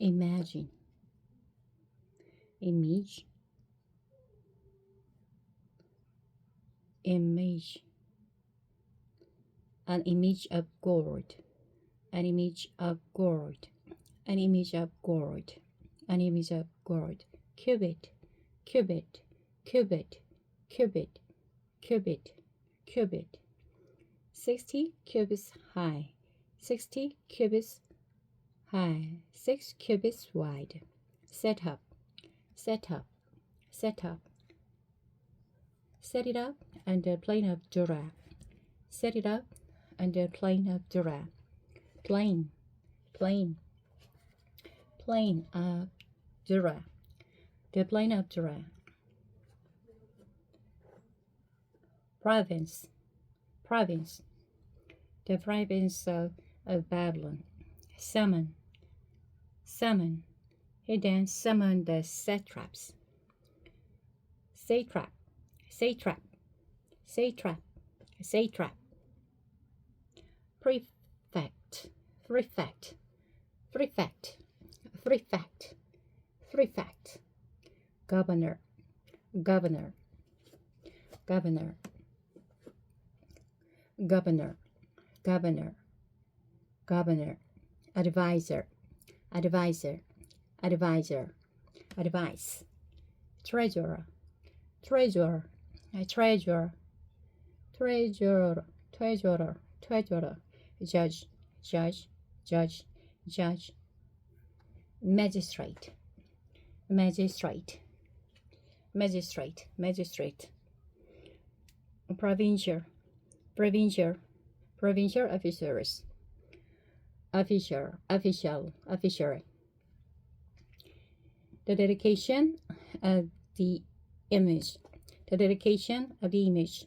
imagine, image, image, an image of gold, an image of gold, an image of gold, an image of gold, cubit, cubit, cubit, cubit, cubit, cubit, 60 cubits high, 60 cubits high, 6 cubits wide, set up, set up, set up, set it up on the plane of Dura, set it up on the plane of Dura, plane, plane, plane of Dura, the plane of Dura, province, province, the province of Babylon, summon, summon, he then summoned the satraps, satrap, satrap, satrap, satrap, prefect, prefect, prefect, prefect, prefect, governor, governor, governor, governor, governor, governor, advisor, advisor, advisor, advice, treasurer, treasurer, treasurer, treasurer, treasurer, treasurer, judge, judge, judge, judge, magistrate, magistrate, magistrate, magistrate, provincial, provincial, provincial officers, official, official, official. The dedication of the image, the dedication of the image,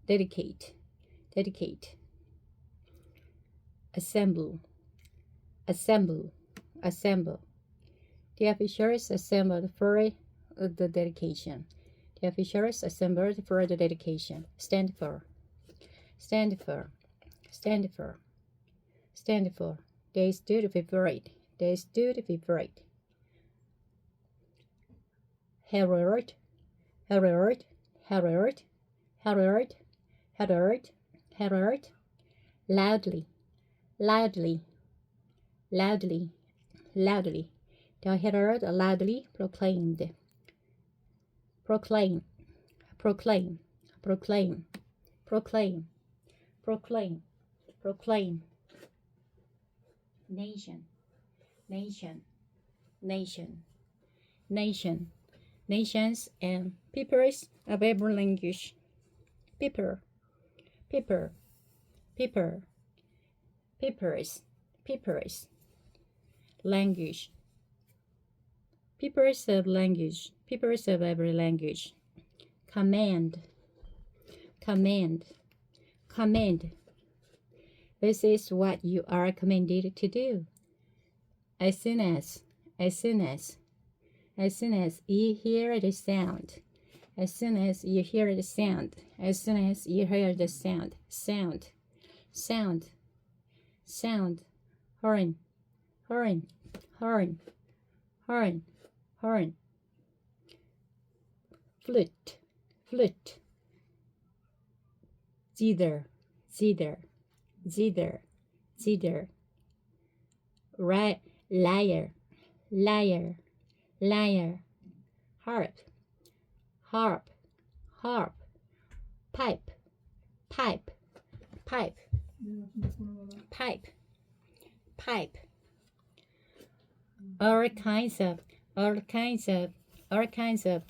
dedicate, dedicate, assemble, assemble, assemble. The officials assembled for the dedication. The officials assembled for the dedication. Stand for, stand for, stand for, stand for. They stood before it. They stood before it. Herald, herald, herald, herald, herald, herald. Loudly, loudly, loudly, loudly. The herald loudly proclaimed. Proclaim, proclaim, proclaim, proclaim, proclaim, proclaim. Nation, nation, nation, nation, nations and peoples of every language. People, people, people, peoples, peoples. Language, peoples of language, peoples of every language. Command, command, command. This is what you are commanded to do. As soon as, as soon as, as soon as you hear the sound, as soon as you hear the sound, as soon as you hear the sound, sound, sound, sound, horn, horn, horn, horn, horn, flute, flute, zither, zither, zither, zither, lyre, lyre, lyre, harp, harp, harp, pipe, pipe, pipe, pipe, pipe. All kinds of, all kinds of, all kinds of,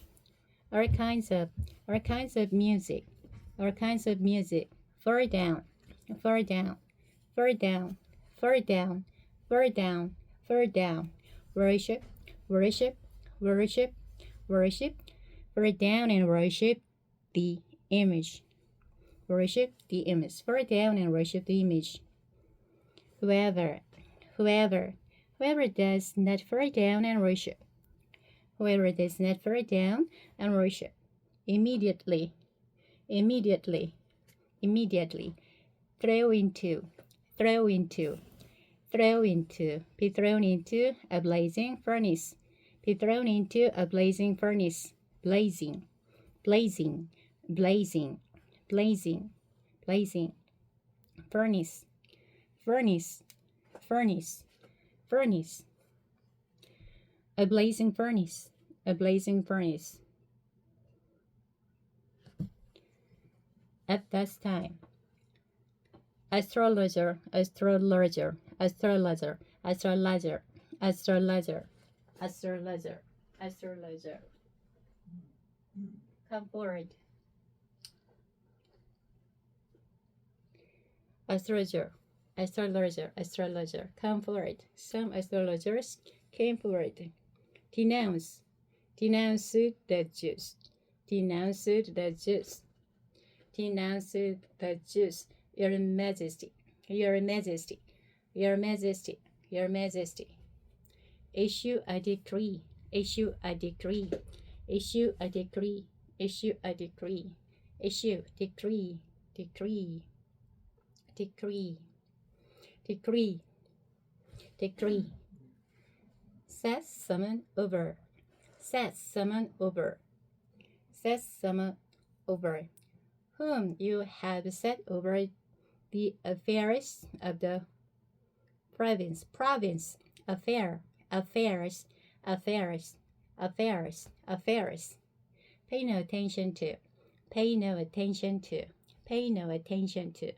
all kinds of, all kinds of music, all kinds of music. Far down, far down, far down, far down, far down, far down. Worship, worship, worship, worship. Far down and worship the image. Worship the image. Far down and worship the image. Whoever, whoever, whoever does not fall down and worship, whoever does not fall down and worship, immediately, immediately, immediately, throw into, throw into, be thrown into a blazing furnace, be thrown into a blazing furnace, blazing, blazing, blazing, blazing, blazing, furnace, furnace, furnace, furnace, a blazing furnace, a blazing furnace. At that time, astrologer, astrologer, astrologer, astrologer, astrologer, astrologer, astrologer. Come forward. Astrologer, astrologer, astrologer. Come forward. Some astrologers came forward. Denounce, denounce the Jews, denounce the Jews, denounce the Jews. Your Majesty, Your Majesty, Your Majesty, Your Majesty. Issue a decree, issue a decree, issue a decree, issue a decree, issue, decree, decree, decree, decree, decree. Set summon over, set summon over, set summon over. Whom you have set over the affairs of the province, province, affair, affairs, affairs, affairs, affairs. Pay no attention to, pay no attention to, pay no attention to.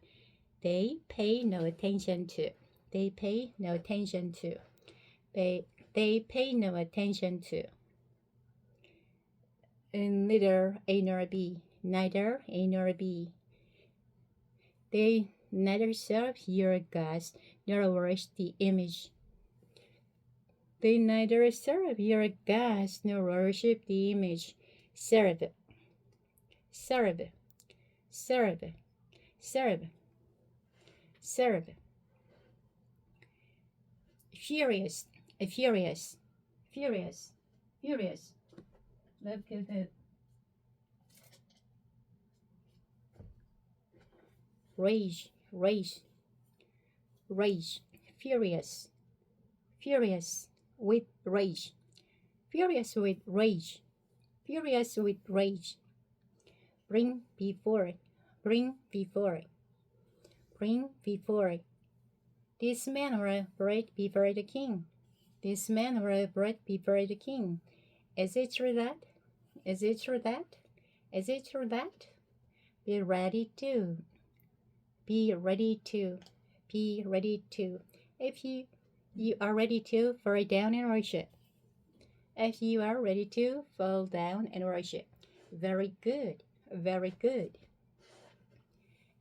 They pay no attention to, they pay no attention to, they pay no attention to. And neither A nor B, neither A nor B. They neither serve your gods nor worship the image. They neither serve your gods nor worship the image. Serve, serve, serve, serve, serve. Furious, furious, furious, furious. Let's give it. Rage, rage, rage, furious, furious with rage, furious with rage, furious with rage. Bring before, bring before, bring before. This man were brought before the king. This man were brought before the king. Is it true that? Is it true that? Is it true that? Be ready to. Be ready to. Be ready to. If you are ready to fall down and worship. If you are ready to fall down and worship. Very good. Very good.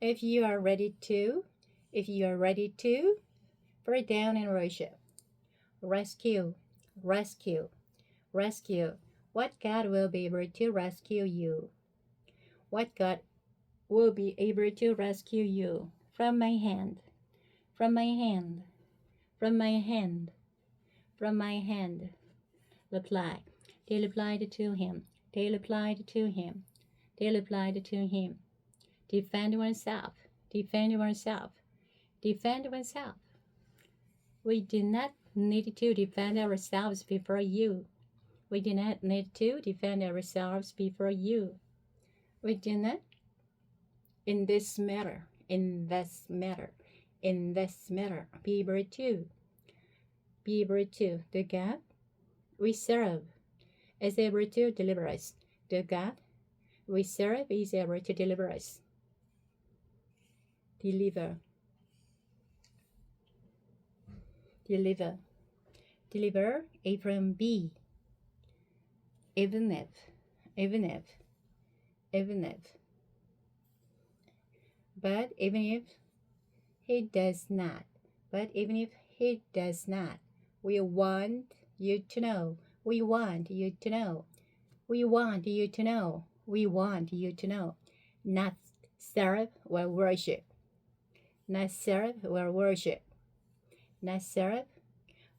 If you are ready to. If you are ready to fall down and worship. Rescue. Rescue. Rescue. What God will be able to rescue you? What God will be able to rescue you from my hand, from my hand, from my hand, from my hand. Reply. They replied to him. They replied to him. They replied to him. Defend oneself. Defend oneself. Defend oneself. We do not need to defend ourselves before you. We do not need to defend ourselves before you. We do not, in this matter, in this matter, in this matter, be able to, the God we serve is able to deliver us. The God we serve is able to deliver us. Deliver. Deliver. Deliver A from B. Even if. But even if he does not, we want you to know, we want you to know, not serve or worship, not serve or worship, not serve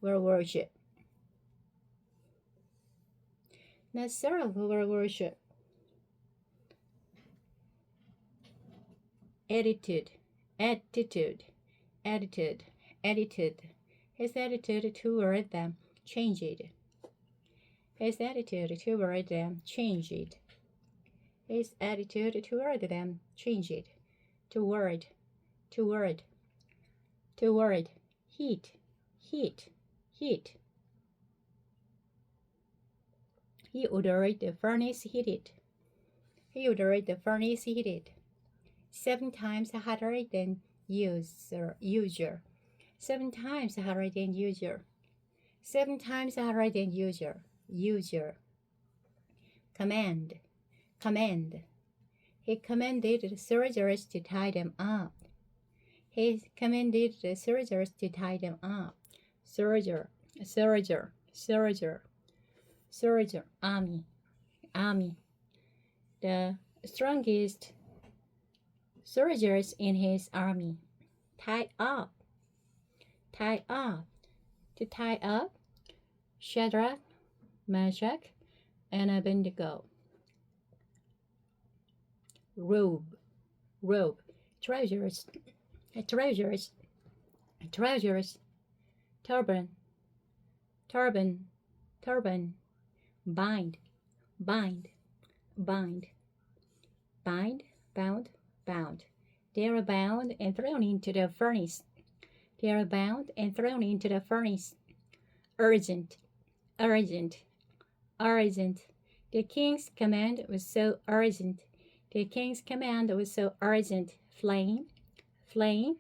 or worship, not serve or worship. Attitude, attitude, attitude, attitude, His attitude toward them changed. His attitude toward them changed. His attitude toward them changed. Toward, toward, toward. Heat, heat, heat. He ordered the furnace heated. He ordered the furnace heated. 7 times hotter than usual. 7 times hotter than usual. 7 times hotter than usual. Usual. Command. Command. He commanded the soldiers to tie them up. He commanded the soldiers to tie them up. Soldier. Soldier. Soldier. Soldier. Army. Army. The strongest soldiers in his army. Tied up. Tied up. To tie up. Shadrach, Meshach, and Abednego. Robe. Robe. Trousers. Trousers. Trousers. Turban. Turban. Turban. Bind. Bind. Bind. Bind. Bound. Bound. They are bound and thrown into the furnace. They are bound and thrown into the furnace. Urgent. Urgent. Urgent. The king's command was so urgent. The king's command was so urgent. Flame. Flame.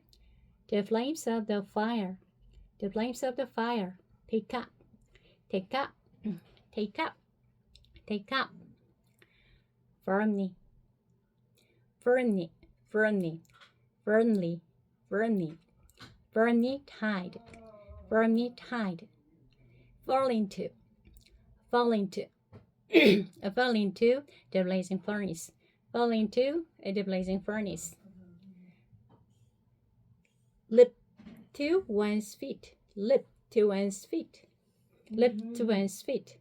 The flames of the fire. The flames of the fire. Take up. Take up. Take up. Take up. Firmly. Firmly. Firmly. Firmly. Firmly. Firmly tied. Firmly tied. Fall into. Fall into. Fall into the blazing furnace. Fall into the blazing furnace. Leap to one's feet. Leap to one's feet. Leap to one's feet.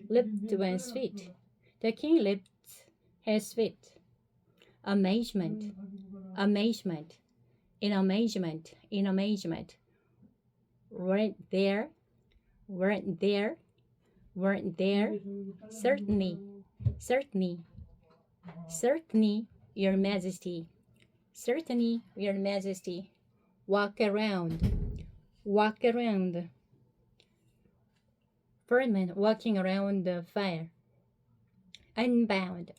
Leap to one's feet. The king leaped his feet. Amazement. Amazement. In amazement. In amazement. Weren't there. Weren't there. Weren't there. Certainly. Certainly. Certainly, Your Majesty. Certainly, Your Majesty. Walk around. Walk around. Furman walking around the fire. Unbound.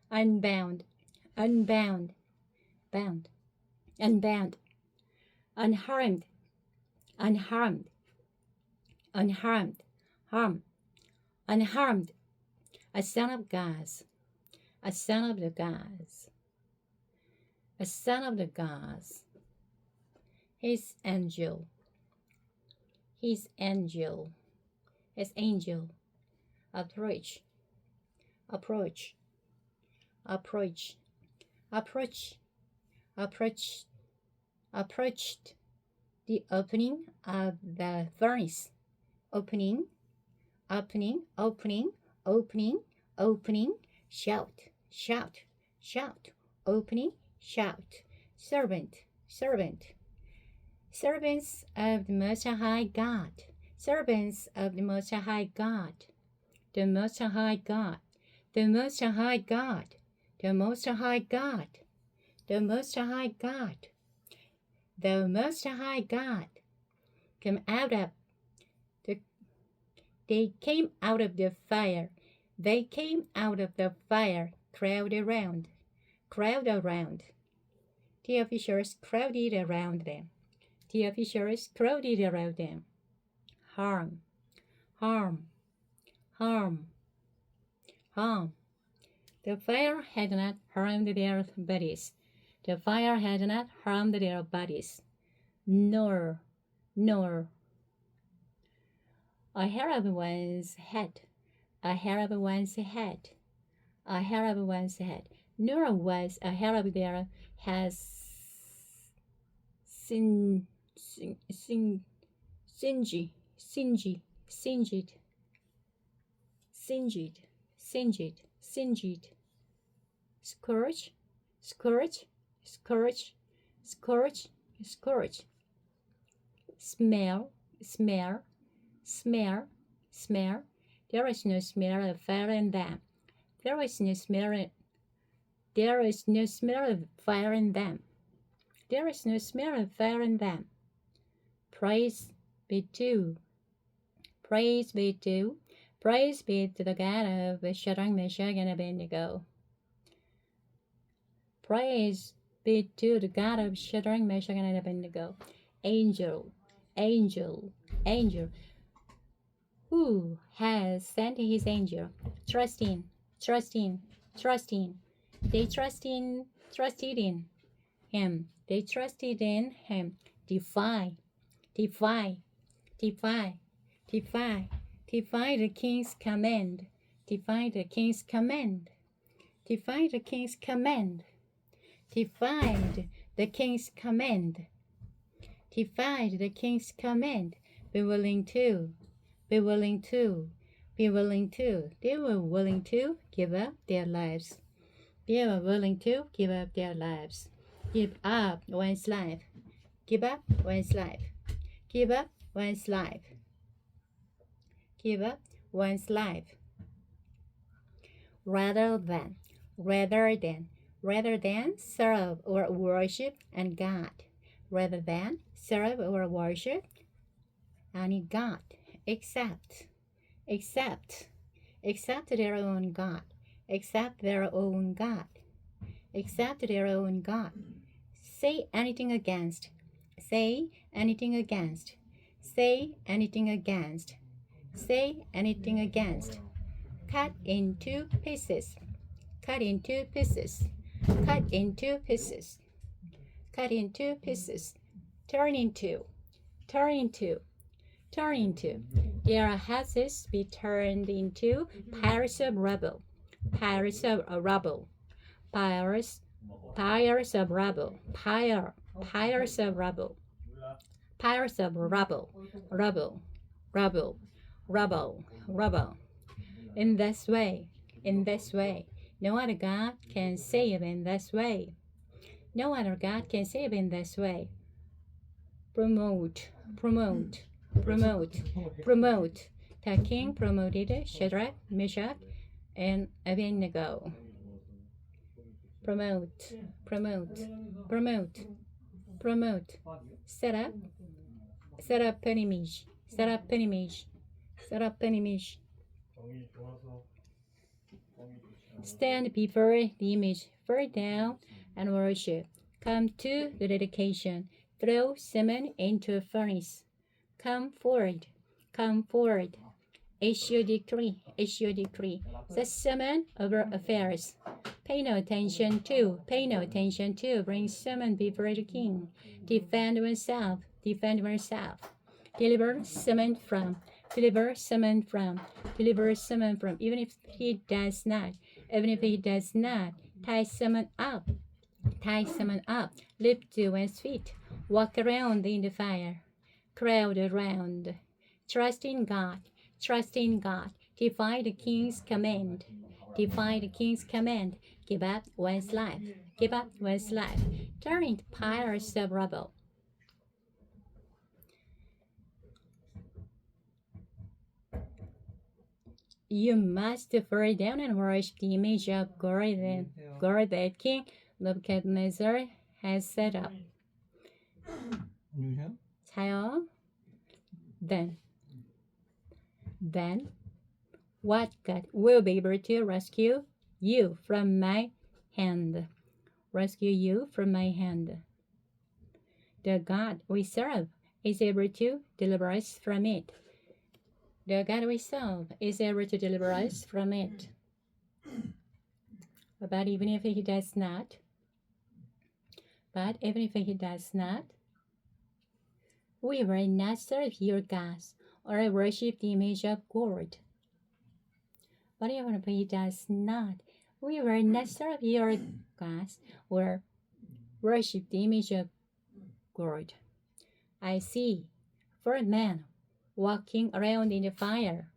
Unbound. Unbound. Bound. Unbound. Unharmed. Unharmed. Unharmed. Harm. Unharmed. A son of gods. A son of the gods. A son of the gods. His angel. His angel. His angel. Approach. Approach. Approach. Approach. Approach. Approached the opening of the furnace. Opening. Opening. Opening. Opening. Opening. Shout. Shout. Shout. Opening. Shout. Servant. Servant. Servants of the Most High God. Servants of the Most High God. The Most High God. The Most High God. The Most High God. The Most High God. The Most High God. Come out of the. They came out of the fire. They came out of the fire. Crowd around. Crowd around. The officials crowded around them. The officials crowded around them. Harm. Harm. Harm. Harm. The fire had not harmed their bodies. The fire had not harmed their bodies. Nor. A hair of one's head. A hair of one's head. A hair of one's head. Nor was a hair of their heads singed. Scourge. Smell. smell, smell, smell. There is no smell of fire in them. There is no smell. There is no smell of fire in them. There is no smell of fire in them. Praise be to. Praise be to. Praise be to the God of Shadrach, Meshach, and Abednego. Praise be to the God of Shadrach, Meshach, and Abednego. Angel, angel, angel. Who has sent his angel? Trust in, trust in, trust in. They trusted in him. They trusted in him. Defy, defy, defy, defy, defy the king's command. Defy the king's command. Defy the king's command. Defied the king's command. Defied the king's command. Be willing to. Be willing to. Be willing to. They were willing to give up their lives. They were willing to give up their lives. Give up one's life. Give up one's life. Give up one's life. Give up one's life. Rather than serve or worship and God. Rather than serve or worship and God. Accept their own God. Accept their own God. Accept their own God. Say anything against. Say anything against. Say anything against. Say anything against. Cut into pieces. Cut into pieces. Cut into pieces. Cut into pieces. Turn into. Turn into. Turn into. Their houses be turned into piles of rubble. Piles of rubble. Piles of rubble. Piles of rubble. Piles of rubble. Rubble. Rubble. Rubble. Rubble. In this way. No other God can save in this way. No other God can save in this way. Promote. The king promoted Shadrach, Meshach, and Abednego. Promote. Set up an image. Stand before the image, fall down and worship. Come to the dedication. Throw Simon into a furnace. Come forward. Issue decree. The summon over affairs. Pay no attention to. Bring summon before the king. Defend oneself. Deliver summon from. Even if he does not. Tie summon up. Lift to one's feet. Walk around in the fire. Crowd around. Trust in God. Defy the king's command. Give up one's life. Turn into piles of rubble. You must fall down and worship the image of God that King Nebuchadnezzar has set up. 자요. Then what God will be able to rescue you from my hand. The God we serve is able to deliver us from it. But even if he does not, we will not serve your gods or worship the image of God. But even if he does not, we will not serve your gods or worship the image of God. I see 4 men walking around in the fire,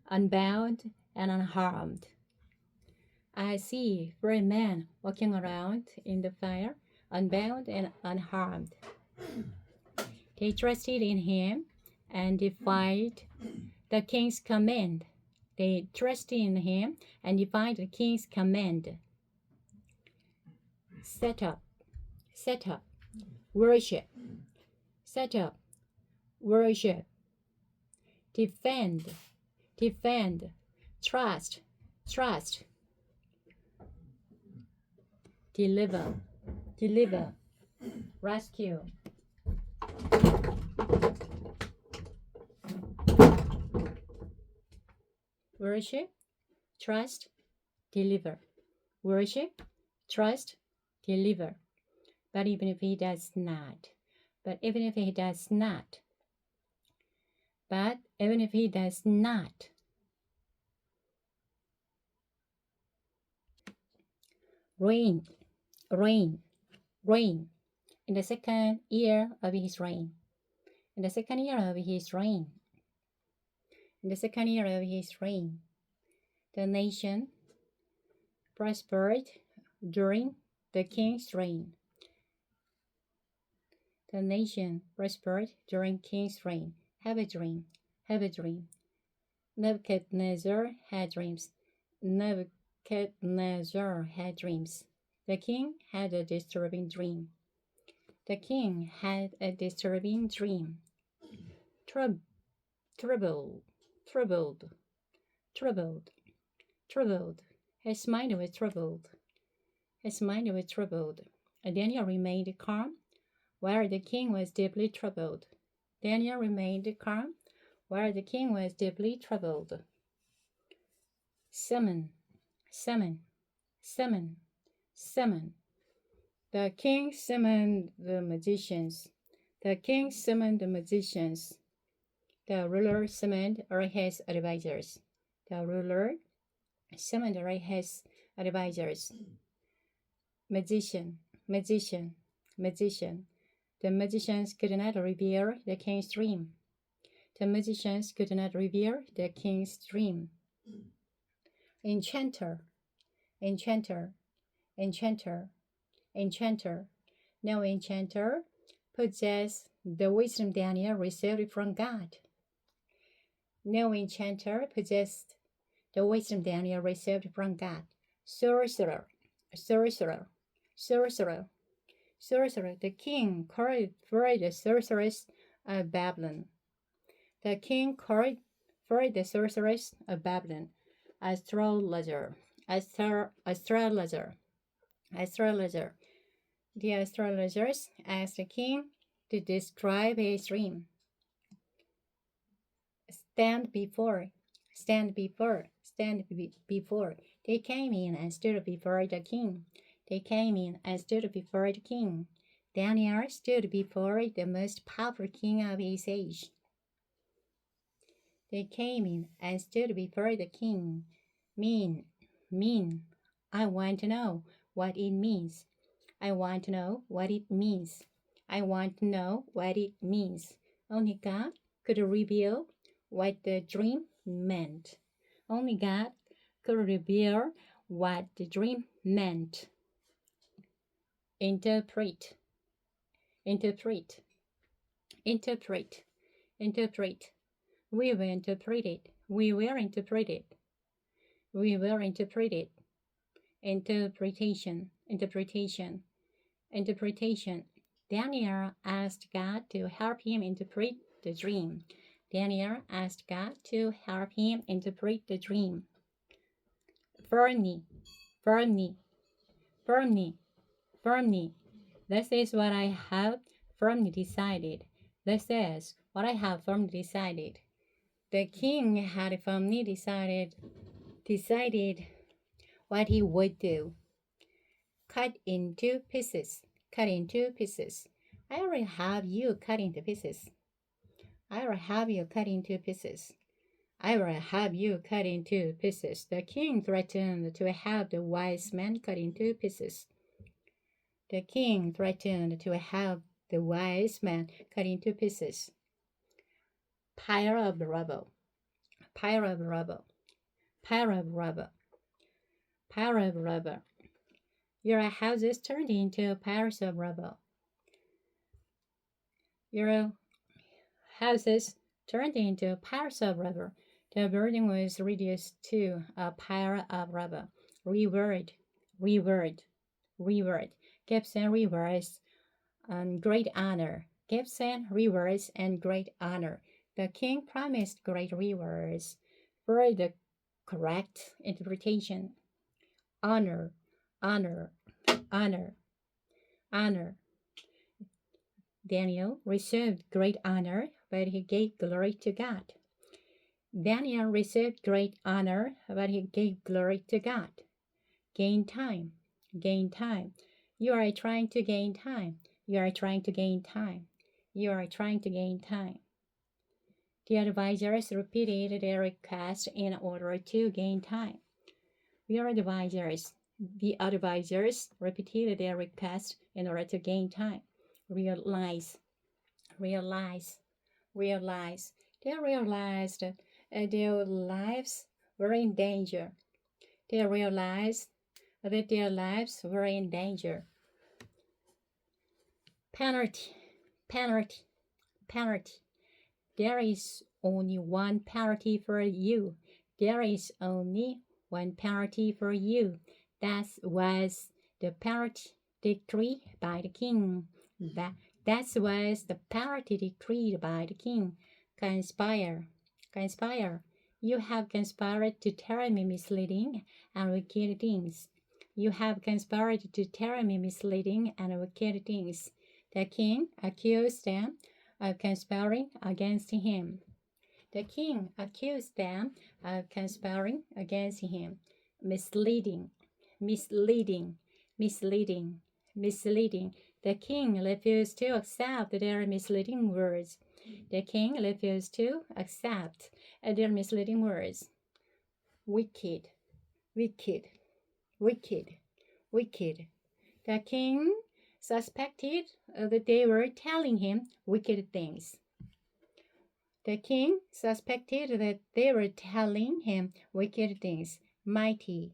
unbound and unharmed. I see 4 men walking around in the fire, unbound and unharmed. They trusted in him. and defied the king's command. They trusted in him and defied the king's command. Set up, set up, worship, set up, worship, defend, defend, trust, trust, deliver, deliver, rescue. Worship, trust, deliver. Worship, trust, deliver. But even if he does not, but even if he does not, but even if he does not, reign, reign, reign, in the second year of his reign, in the second year of his reign, in the second year of his reign, the nation prospered during the king's reign. The nation prospered during king's reign. Have a dream, have a dream. Nebuchadnezzar had dreams. Nebuchadnezzar had dreams. The king had a disturbing dream. The king had a disturbing dream. Troubled, troubled, troubled, troubled. His mind was troubled. His mind was troubled. Daniel remained calm, while the king was deeply troubled. Daniel remained calm, while the king was deeply troubled. Summon, summon, summon, summon. The king summoned the magicians. The king summoned the magicians. The ruler summoned all his advisors. The ruler summoned all his advisors. Magician, magician, magician. The magicians could not reveal the king's dream. The magicians could not reveal the king's dream. Enchanter, enchanter, enchanter, enchanter. No enchanter possessed the wisdom Daniel received from God. No enchanter possessed the wisdom Daniel received from God. Sorcerer, sorcerer, sorcerer, sorcerer. The king called for the sorcerers of Babylon. The king called for the sorcerers of Babylon. Astrologer, astrologer, astrologer. The astrologers asked the king to describe his dream. Stand before, stand before, stand before. They came in and stood before the king. They came in and stood before the king. Daniel stood before the most powerful king of his age. They came in and stood before the king. Mean. I want to know what it means. I want to know what it means. I want to know what it means. Only God could reveal what the dream meant. Only God could reveal what the dream meant. Interpret, interpret, interpret, interpret. We will interpret it. We will interpret it. We will interpret it. Interpretation, interpretation, interpretation. Daniel asked God to help him interpret the dream. Daniel asked God to help him interpret the dream. Firmly, firmly, firmly, firmly. This is what I have firmly decided. This is what I have firmly decided. The king had firmly decided what he would do. Cut into pieces. Cut into pieces. I will have you cut into pieces. I will have you cut into pieces. I will have you cut into pieces. The king threatened to have the wise men cut into pieces. The king threatened to have the wise men cut into pieces. Pile of rubble. Pile of rubble. Pile of rubble. Pile of rubble. Your houses turned into piles of rubble. Your houses turned into piles of rubber. The building was reduced to a pile of rubber. Reward, reward, reward. Gifts and rewards and great honor. Gifts and rewards and great honor. The king promised great rewards for the correct interpretation. Honor, honor, honor, honor. Daniel received great honor, but he gave glory to God. Daniel received great honor, but he gave glory to God. Gain time, gain time. You are trying to gain time. You are trying to gain time. You are trying to gain time. The advisors repeated their request in order to gain time. The advisors repeated their request in order to gain time. Realize, realize, realize. They realized that their lives were in danger. They realized that their lives were in danger. Penalty, penalty, penalty. There is only one penalty for you. There is only one penalty for you. That was the penalty decreed by the king. That was the penalty decreed by the king. Conspire, conspire. You have conspired to tell me misleading and wicked things. You have conspired to tell me misleading and wicked things. The king accused them of conspiring against him. The king accused them of conspiring against him. Misleading, misleading, misleading, misleading. The king refused to accept their misleading words. The king refused to accept their misleading words. Wicked, wicked, wicked, wicked. The king suspected that they were telling him wicked things. The king suspected that they were telling him wicked things. Mighty,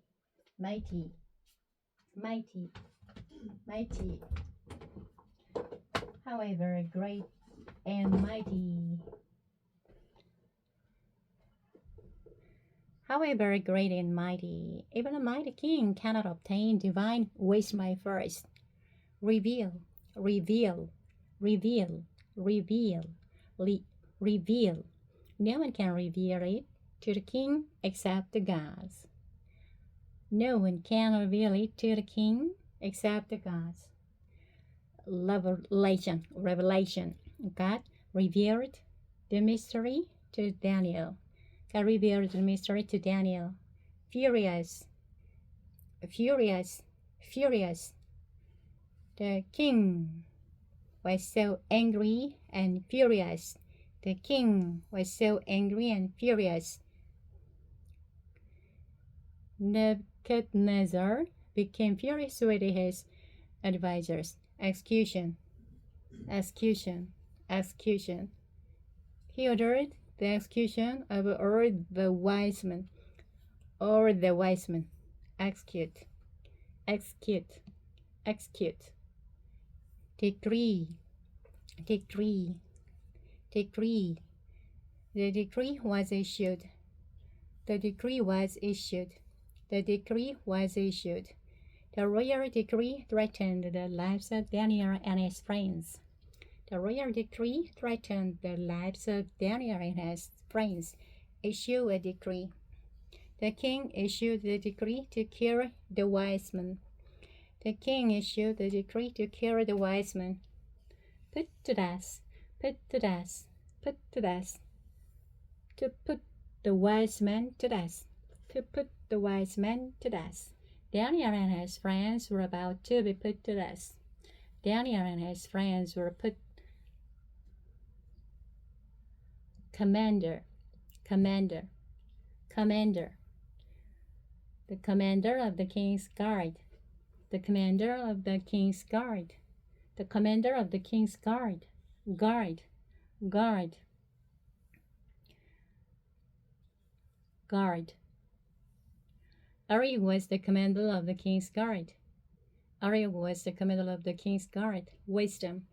mighty, mighty, mighty. However, great and mighty. However, great and mighty, even a mighty king cannot obtain divine wisdom by first. Reveal, reveal, reveal, reveal, reveal. No one can reveal it to the king except the gods. No one can reveal it to the king except the gods. Revelation, revelation. God revealed the mystery to Daniel. God revealed the mystery to Daniel. Furious, furious, furious. The king was so angry and furious. The king was so angry and furious. Nebuchadnezzar became furious with his advisors. Execution, execution, execution. He ordered the execution of all the wise men. All the wise men. Execute, execute, execute. Decree, decree, decree. The decree was issued. The decree was issued. The decree was issued. The royal decree threatened the lives of Daniel and his friends. The royal decree threatened the lives of Daniel and his friends. Issue a decree. The king issued the decree to kill the wise men. The king issued the decree to kill the wise men. Put to death, put to death, put to death. To put the wise men to death. To put the wise men to death. Daniel and his friends were about to be put to death. Daniel and his friends were put. Commander, commander, commander. The commander of the king's guard. The commander of the king's guard. The commander of the king's guard. Guard, guard, guard. Ariel was the commander of the king's guard. Ariel was the commander of the king's guard. Wisdom,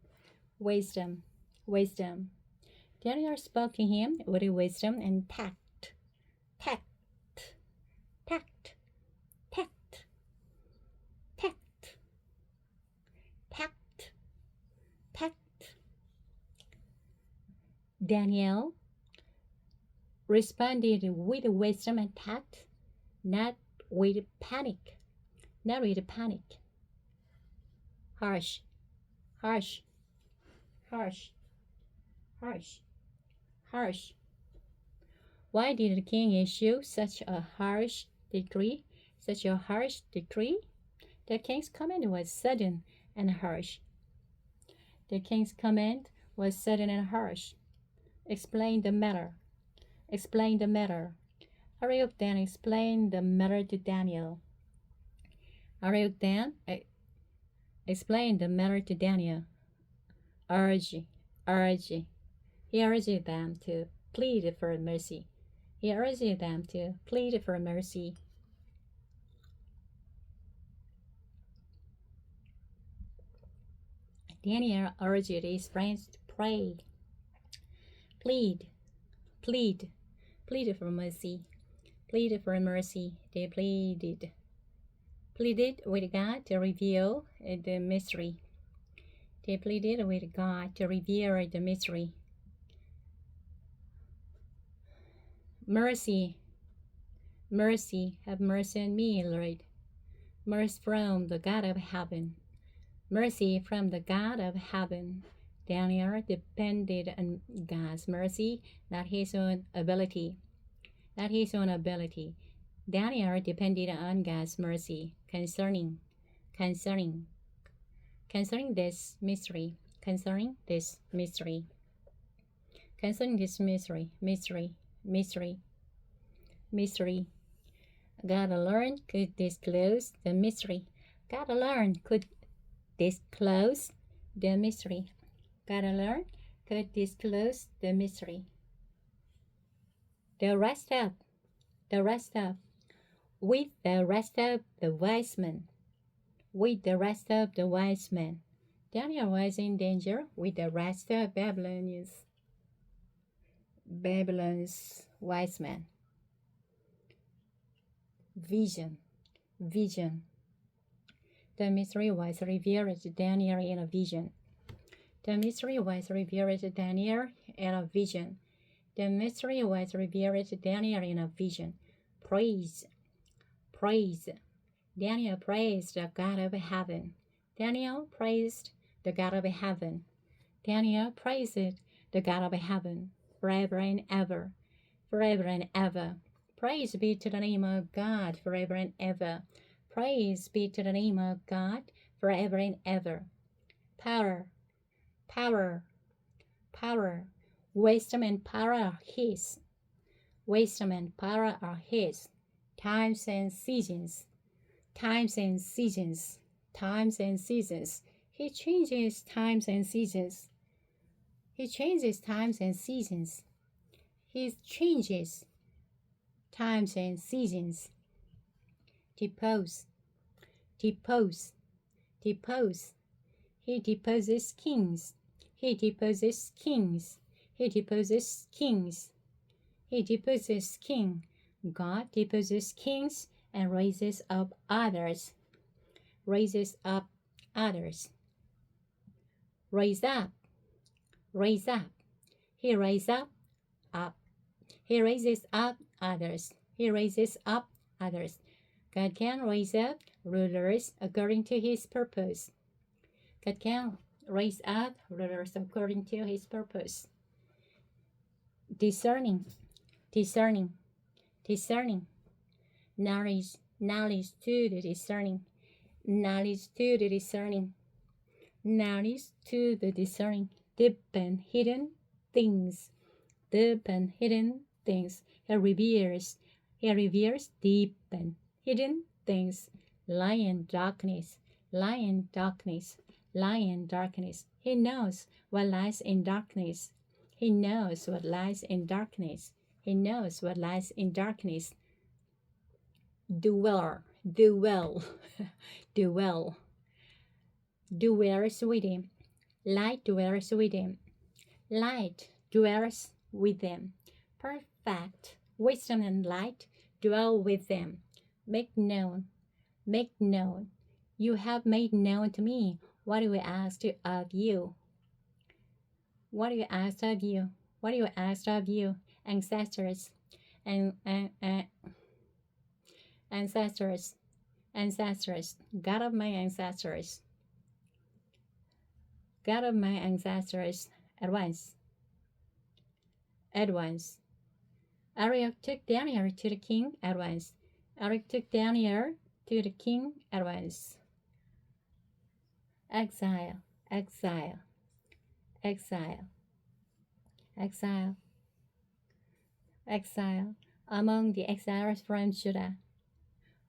wisdom, wisdom. Daniel spoke to him with wisdom and tact. Tact, tact, tact, tact, tact, tact. Daniel responded with wisdom and tact, not with panic. Not with panic. Harsh, harsh, harsh, harsh, harsh. Why did the king issue such a harsh decree? Such a harsh decree? The king's command was sudden and harsh. The king's command was sudden and harsh. Explain the matter. Explain the matter. Ariel then explained the matter to Daniel. Ariel then explained the matter to Daniel. He urged them to plead for mercy. He urged them to plead for mercy. Daniel urged his friends to pray. Plead for mercy. Plead for mercy. They pleaded with God to reveal the mystery. They pleaded with God to reveal the mystery. Mercy, have mercy on me, Lord. Mercy from the God of heaven. Mercy from the God of heaven. Daniel depended on God's mercy, not his own ability. Not his own ability. Daniel depended on God's mercy concerning this mystery. Concerning this mystery. God alone could disclose the mystery. God alone could disclose the mystery. God alone could disclose the mystery. The rest of, with the rest of the wise men. With the rest of the wise men. Daniel was in danger with the rest of Babylon's wise men. Vision. The mystery was revealed to Daniel in a vision. The mystery was revealed to Daniel in a vision. The mystery was revealed to Daniel in a vision. Praise. Daniel praised the God of heaven. Daniel praised the God of heaven. Daniel praised the God of heaven forever and ever. Forever and ever. Praise be to the name of God forever and ever. Praise be to the name of God forever and ever. Power. Wisdom and power are His. Wisdom and power are His. Times and seasons. He changes times and seasons. He changes times and seasons. Depose. He deposes kings. He deposes king. God deposes kings and raises up others. Raise up. He raises up others. God can raise up rulers according to His purpose. Discerning. Knowledge to the discerning. Deep and hidden things. He reveals deep and hidden things. Lie in darkness. He knows what lies in darkness. Do well. Dwells with him. Light dwells with them. Perfect wisdom and light dwell with them. Make known, make known. You have made known to me what we asked of you. What you asked of you. What you asked of you, ancestors, and ancestors, ancestors, God of my ancestors, God of my ancestors, at once, at once. Ariel took Daniel to the king at once. Ariel took Daniel to the king at once. Exile, exile, exile, exile, exile. Among the exiles from Judah,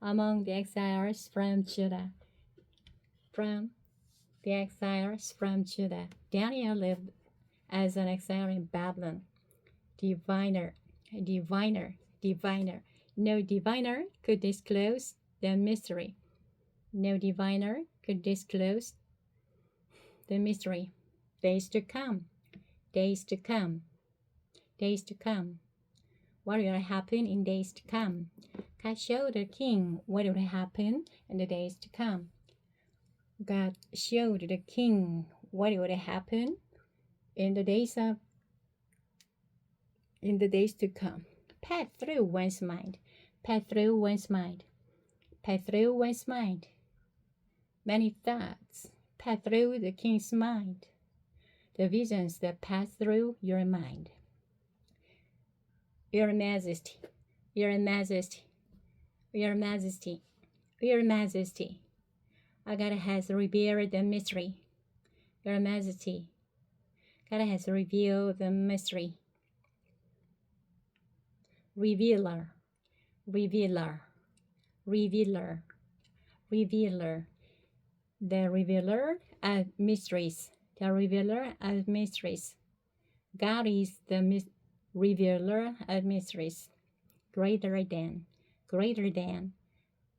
among the exiles from Judah, from the exiles from Judah, Daniel lived as an exile in Babylon. Diviner, diviner, diviner. No diviner could disclose the mystery. No diviner could disclose the mystery. Days to come, days to come, days to come. What will happen in days to come? God showed the king what will happen in the days to come. God showed the king what will happen in the days to come. Pass through one's mind, pass through one's mind, pass through one's mind. Many thoughts pass through the king's mind. The visions that pass through your mind. Your Majesty, Your Majesty, Your Majesty, Your Majesty. God has revealed the mystery. Your Majesty, God has revealed the mystery. Revealer, revealer, revealer, revealer. The revealer of mysteries. The revealer of mysteries. God is the revealer of mysteries. Greater than, greater than,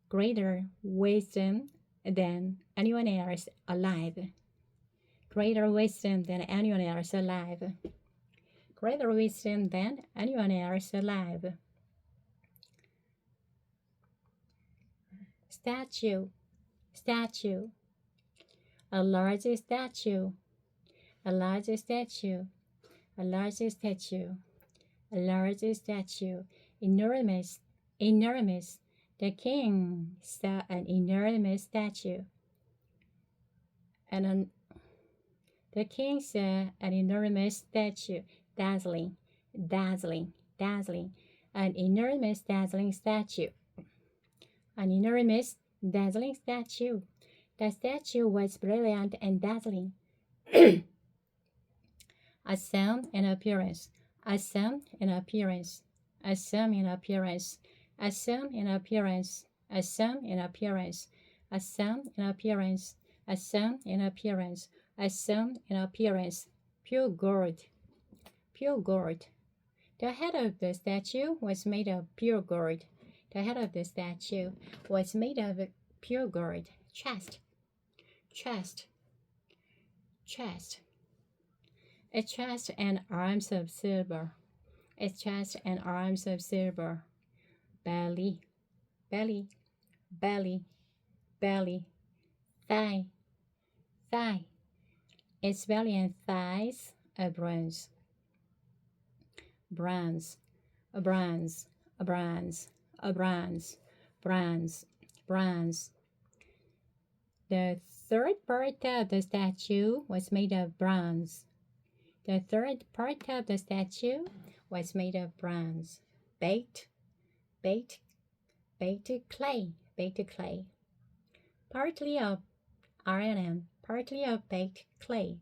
greater wisdom than anyone else alive. Greater wisdom than anyone else alive. Greater wisdom than anyone else alive. Statue, statue. A large statue, a large statue, a large statue, a large statue. Enormous, enormous. The king saw an enormous statue. The king saw an enormous statue. Dazzling, dazzling, dazzling. An enormous dazzling statue. An enormous dazzling statue. The statue was brilliant and dazzling. Awesome in appearance. Awesome in appearance. Awesome in appearance. Awesome in appearance. Awesome in appearance. Awesome in appearance. Awesome in appearance. Awesome in appearance. Pure gold. Pure gold. The head of the statue was made of pure gold. The head of the statue was made of pure gold. Chest. Chest. Chest. A chest and arms of silver. A chest and arms of silver. Belly. Belly. Belly. Belly. Thigh. Thigh. Its belly and thighs are bronze. Bronze. A bronze. A bronze. A bronze. Bronze. Bronze. The third part of the statue was made of bronze. The third part of the statue was made of bronze. Baked, baked, baked clay, baked clay. Partly of iron and partly of baked clay.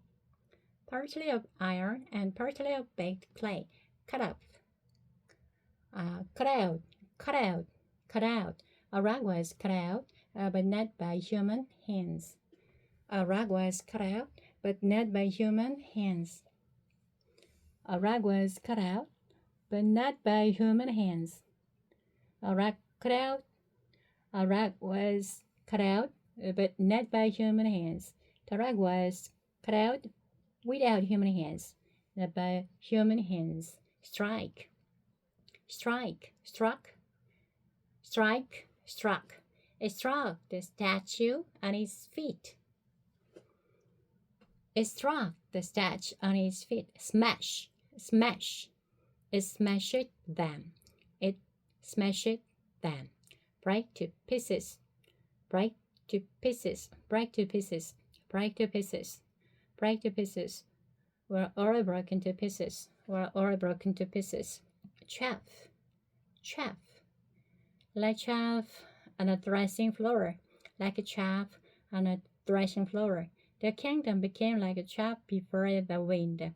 Partly of iron and partly of baked clay. Cut up. Cut out, cut out, cut out. A rug was cut out, but not by human hands. A rug was cut out, but not by human hands. A rug was cut out, but not by human hands. A rug cut out. A rug was cut out, but not by human hands. The rug was cut out without human hands. by human hands. Strike, strike, struck, strike, struck. It struck the statue on its feet. It struck the statue on its feet. Smash, smash. It smashed them. It smashed them. Break to pieces. Break to pieces. Break to pieces. Break to pieces. Break to pieces. We're all broken to pieces. We're all broken to pieces. Chaff. Chaff. Like chaff on a threshing floor. Like a chaff on a threshing floor. The kingdom became like a chaff before the wind.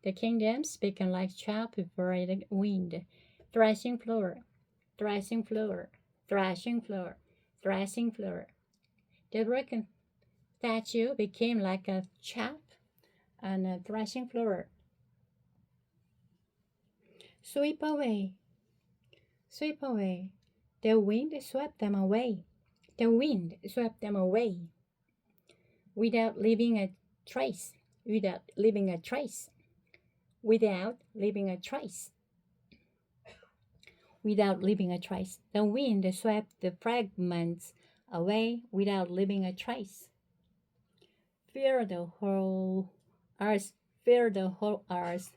The kingdoms became like chaff before the wind. Threshing floor. Threshing floor. Threshing floor. Threshing floor. The broken statue became like a chaff on a threshing floor. Sweep away. Sweep away. The wind swept them away. The wind swept them away. Without leaving a trace. Without leaving a trace. Without leaving a trace. Without leaving a trace. The wind swept the fragments away without leaving a trace. Fear the whole earth. Fear the whole earth.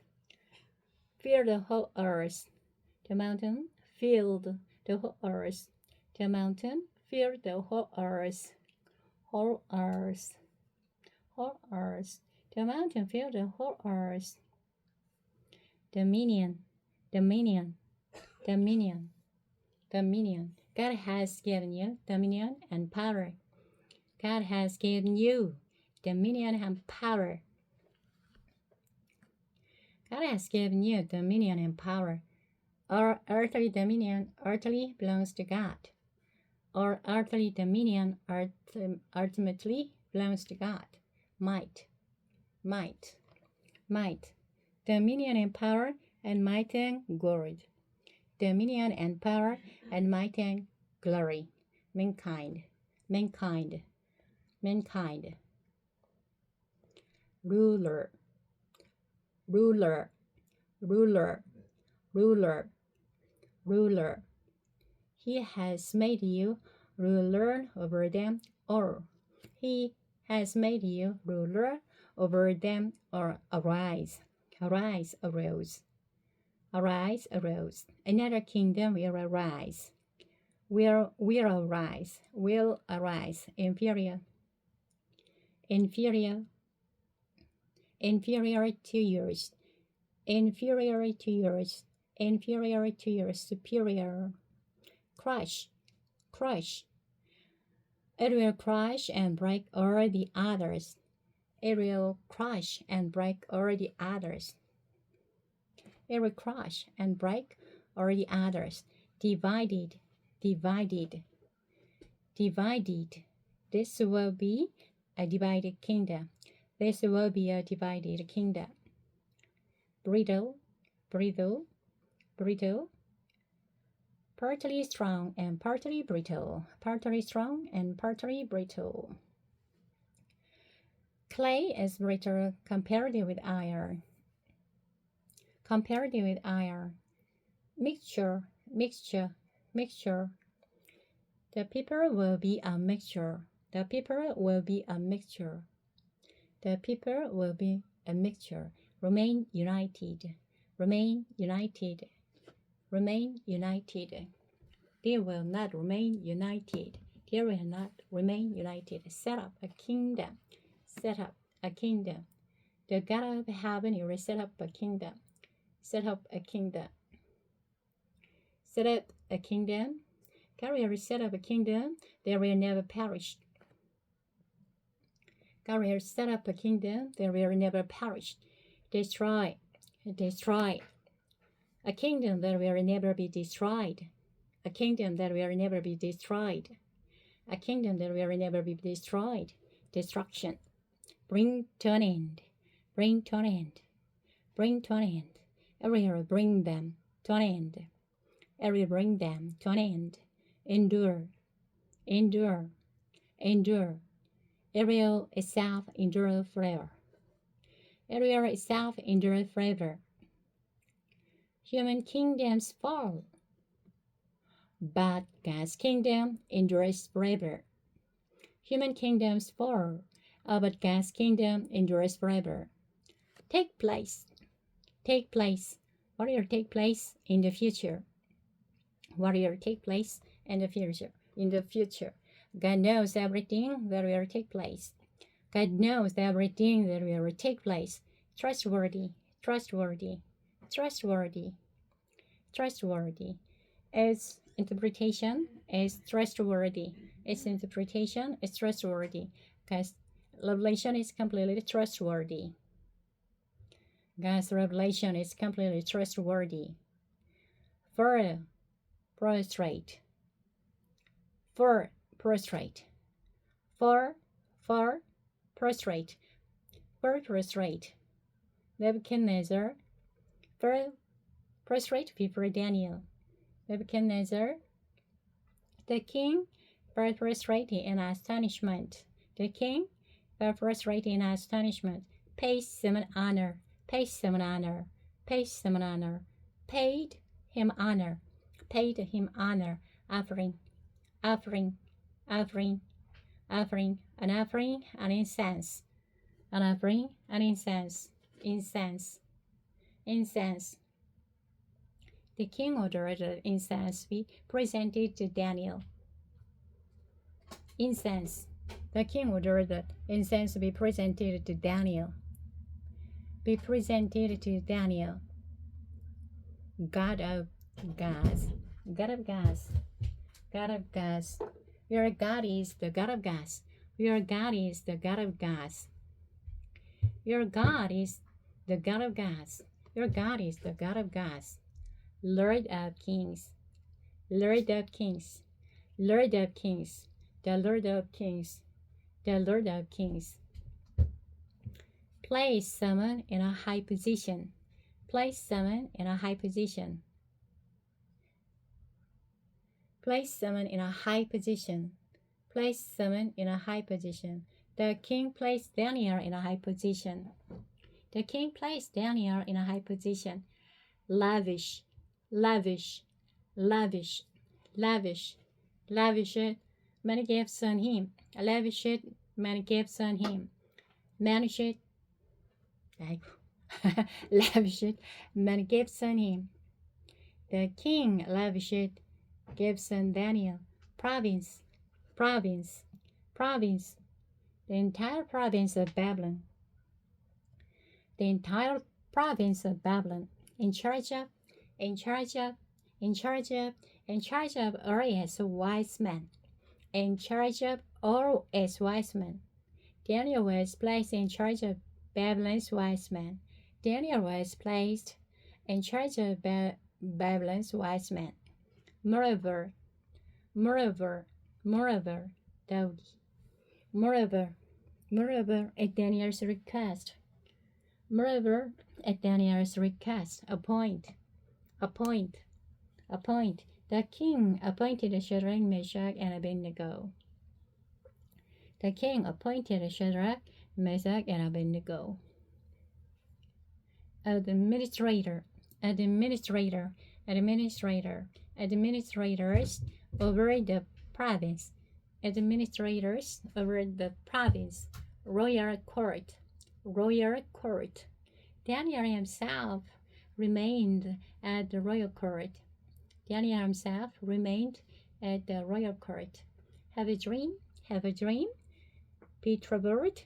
Fear the whole earth. The mountain filled the whole earth. The mountain filled the whole earth. Whole earth. Whole earth. The mountain filled the whole earth. Dominion. Dominion. Dominion. Dominion. God has given you dominion and power. God has given you dominion and power. God has given you dominion and power. Our earthly dominion ultimately belongs to God. Our earthly dominion ultimately belongs to God. Might, might, might. Dominion and power and might and glory. Dominion and power and might and glory. Mankind, mankind, mankind. Ruler, ruler, ruler, ruler, ruler. He has made you ruler over them all. He has made you ruler over them all. Arise, arise, arose. Arise, arose. Another kingdom will arise. Will arise. Will arise. Inferior. Inferior. Inferior to yours. Inferior to yours. Inferior to yours. Superior. Crush. Crush. It will crush and break all the others. It will crush and break all the others. It will crush and break all the others. Divided, divided, divided. This will be a divided kingdom. This will be a divided kingdom. Brittle, brittle, brittle. Partly strong and partly brittle. Partly strong and partly brittle. Clay is brittle compared with iron. Compared with iron. Mixture, mixture, mixture. The people will be a mixture. The people will be a mixture. The people will be a mixture. Remain united. Remain united. Remain united. They will not remain united. They will not remain united. Set up a kingdom. Set up a kingdom. The God of heaven will set up a kingdom. Set up a kingdom. Set up a kingdom. God will set up a kingdom that will never perish. God will set up a kingdom that will never perish. Destroy. Destroy. A kingdom that will never be destroyed. A kingdom that will never be destroyed. A kingdom that will never be destroyed. Destruction. Bring to an end. Bring to an end. Bring to an end. I will bring them to an end. I will bring them to an end. Endure. Endure. Endure. It will itself endure forever. It will itself endure forever. Human kingdoms fall, but God's kingdom endures forever. Human kingdoms fall, but God's kingdom endures forever. Take place. Take place. What will take place in the future? What will take place in the future? In the future. God knows everything that will take place. God knows everything that will take place. Trustworthy, trustworthy, trustworthy, trustworthy. Its interpretation is trustworthy. Its interpretation is trustworthy. Because revelation is completely trustworthy. God's revelation is completely trustworthy. For prostrate. For prostrate. For prostrate. For prostrate. Nebuchadnezzar. For prostrate before Daniel. Nebuchadnezzar. The king fell prostrate in astonishment. The king fell prostrate in astonishment. Paid some honor. Paid some honor. Paid some honor. Paid him honor. Paid him honor. Offering. Offering. Offering. Offering. An offering and incense. An offering and incense. Incense. Incense. The king ordered that incense be presented to Daniel. Incense. The king ordered that incense be presented to Daniel. Be presented to Daniel. God of gods. God of gods. God of gods. Your God is the God of gods. Your God is the God of gods. Your God is the God of gods. Your God is the God of gods. Lord of kings. Lord of kings. Lord of kings. The Lord of kings. The Lord of kings. Place someone in a high position. Place someone in a high position. Place someone in a high position. Place someone in a high position. The king placed Daniel in a high position. The king placed Daniel in a high position. Lavish, lavish, lavish, lavish, lavished many gifts on him. Lavished many gifts on him. Managed, lavished many gifts on him. The king lavished gifts on Daniel. Province, province, province. The entire province of Babylon. The entire province of Babylon. In charge of all its wise men. In charge of all its wise men. Daniel was placed in charge of Babylon's wise men. Daniel was placed in charge of Babylon's wise men. Moreover, at Daniel's request, appoint. The king appointed Shadrach, Meshach, and Abednego. The king appointed Shadrach, Meshach, and Abednego. Administrators over the province. Administrators over the province. Royal court. Daniel himself remained at the royal court. Have a dream. Be troubled.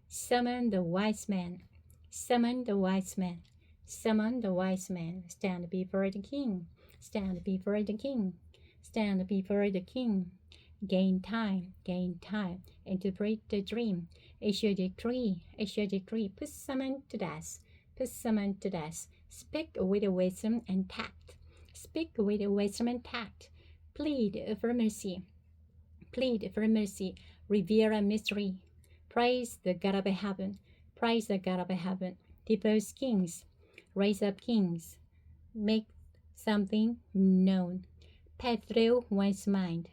Summon the wise man. Stand before the king. Gain time. Interpret the dream. Issue a decree. Put someone to death. Speak with wisdom and tact. Plead for mercy. Reveal a mystery. Praise the God of heaven. Depose kings. Raise up kings. Make something known. Pass through one's mind.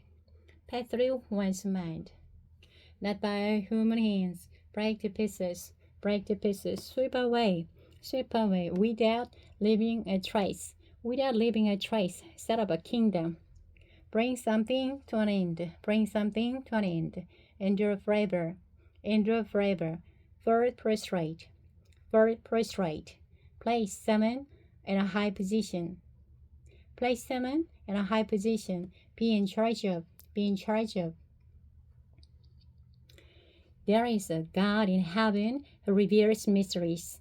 Not by human hands, break to pieces, break to pieces, sweep away, without leaving a trace, without leaving a trace, set up a kingdom, bring something to an end, bring something to an end, endure forever, first prostrate, place someone in a high position, place someone in a high position, be in charge of, be in charge of. There is a God in heaven who reveals mysteries.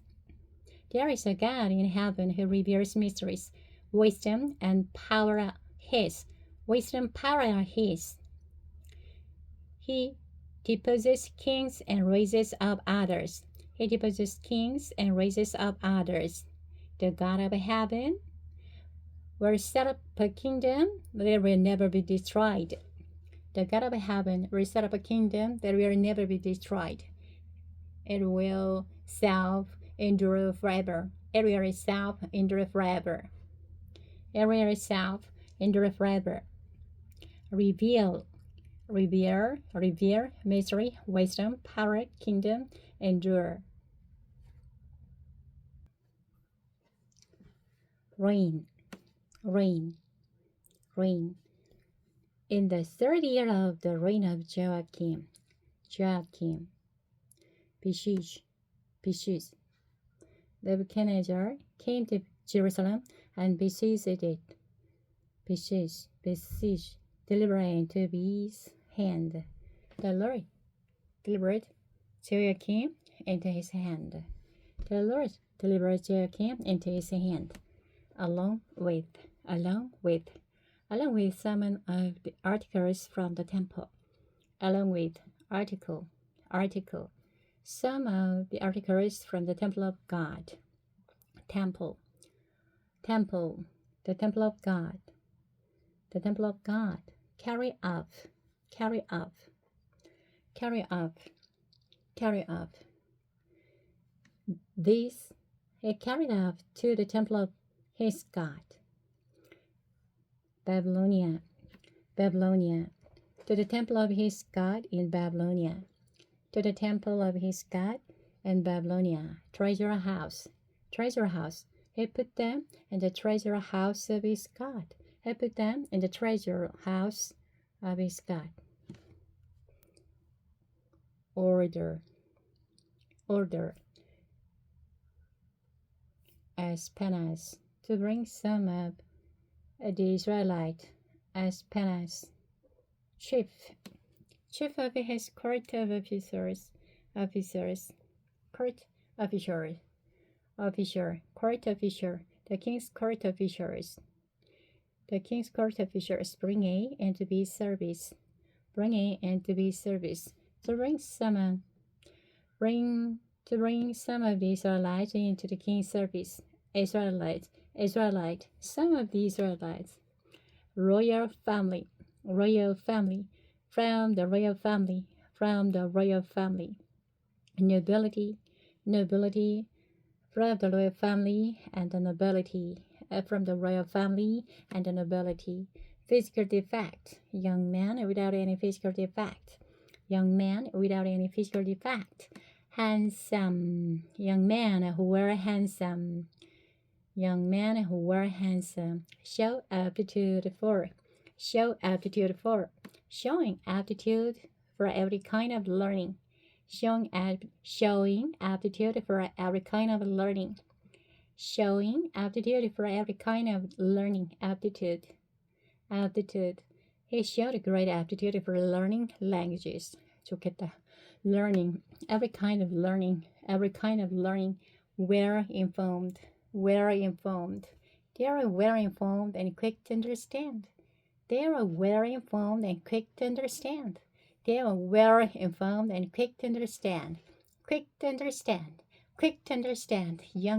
There is a God in heaven who reveals mysteries. Wisdom and power are His. Wisdom and power are His. He deposes kings and raises up others. He deposes kings and raises up others. The God of heaven will set up a kingdom that will never be destroyed. The God of heaven will set up a kingdom that will never be destroyed. It will self-endure forever. It will self-endure forever. It will self-endure forever. Reveal, mystery, wisdom, power, kingdom, endure. Reign. In the third year of the reign of Joachim, besieged, Nebuchadnezzar came to Jerusalem and besieged it. Besieged, delivered into his hand. The Lord delivered Joachim into his hand. The Lord delivered Joachim into his hand, along with some of the articles from the temple, some of the articles from the temple of God, the temple of God, carry off. This he carried off to the temple of his God, Babylonia, to the temple of his God in Babylonia, treasure house. He put them in the treasure house of his God. Order. As penance to bring some of the Israelite as penance. Chief of his court of officers, court officer, the king's court officers, bring A and to be service, to bring some of the Israelites into the king's service. Israelite, some of the Israelites. Royal family, from the royal family. Nobility, from the royal family and the nobility, from the royal family and the nobility. Physical defect, young man without any physical defect. Handsome, young men who were handsome. Show aptitude for, showing aptitude for every kind of learning. Showing aptitude for every kind of learning. Aptitude. He showed great aptitude for learning languages. 좋겠다. Learning, every kind of learning. Well informed. They are well informed and quick to understand. Young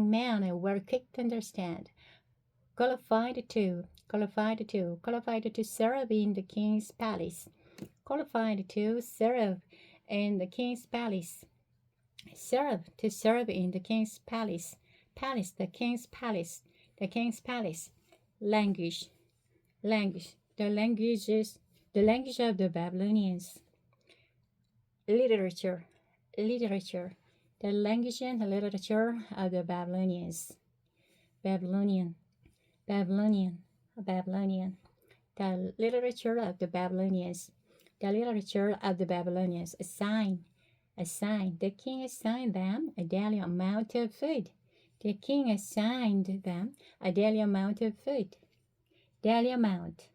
men were quick to understand. Qualified to serve in the king's palace. To serve in the king's palace. The king's palace. Language. The language of the Babylonians. Literature. literature. The language and literature of the Babylonians. Babylonian, Babylonian, Babylonian. The literature of the Babylonians. The literature of the Babylonians. Assign. The king assigned them a daily amount of food. The king assigned them a daily amount of food. Daily amount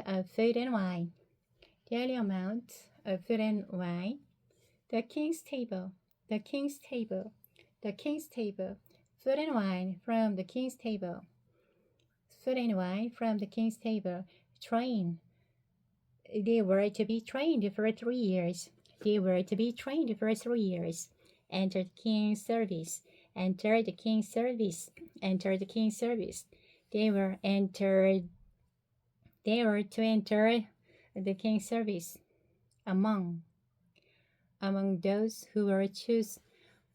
of food and wine. Daily amount of food and wine. The king's table. Food and wine from the king's table. Train. They were to be trained for 3 years. Enter the king's service. They were to enter the king's service. Among those who were chosen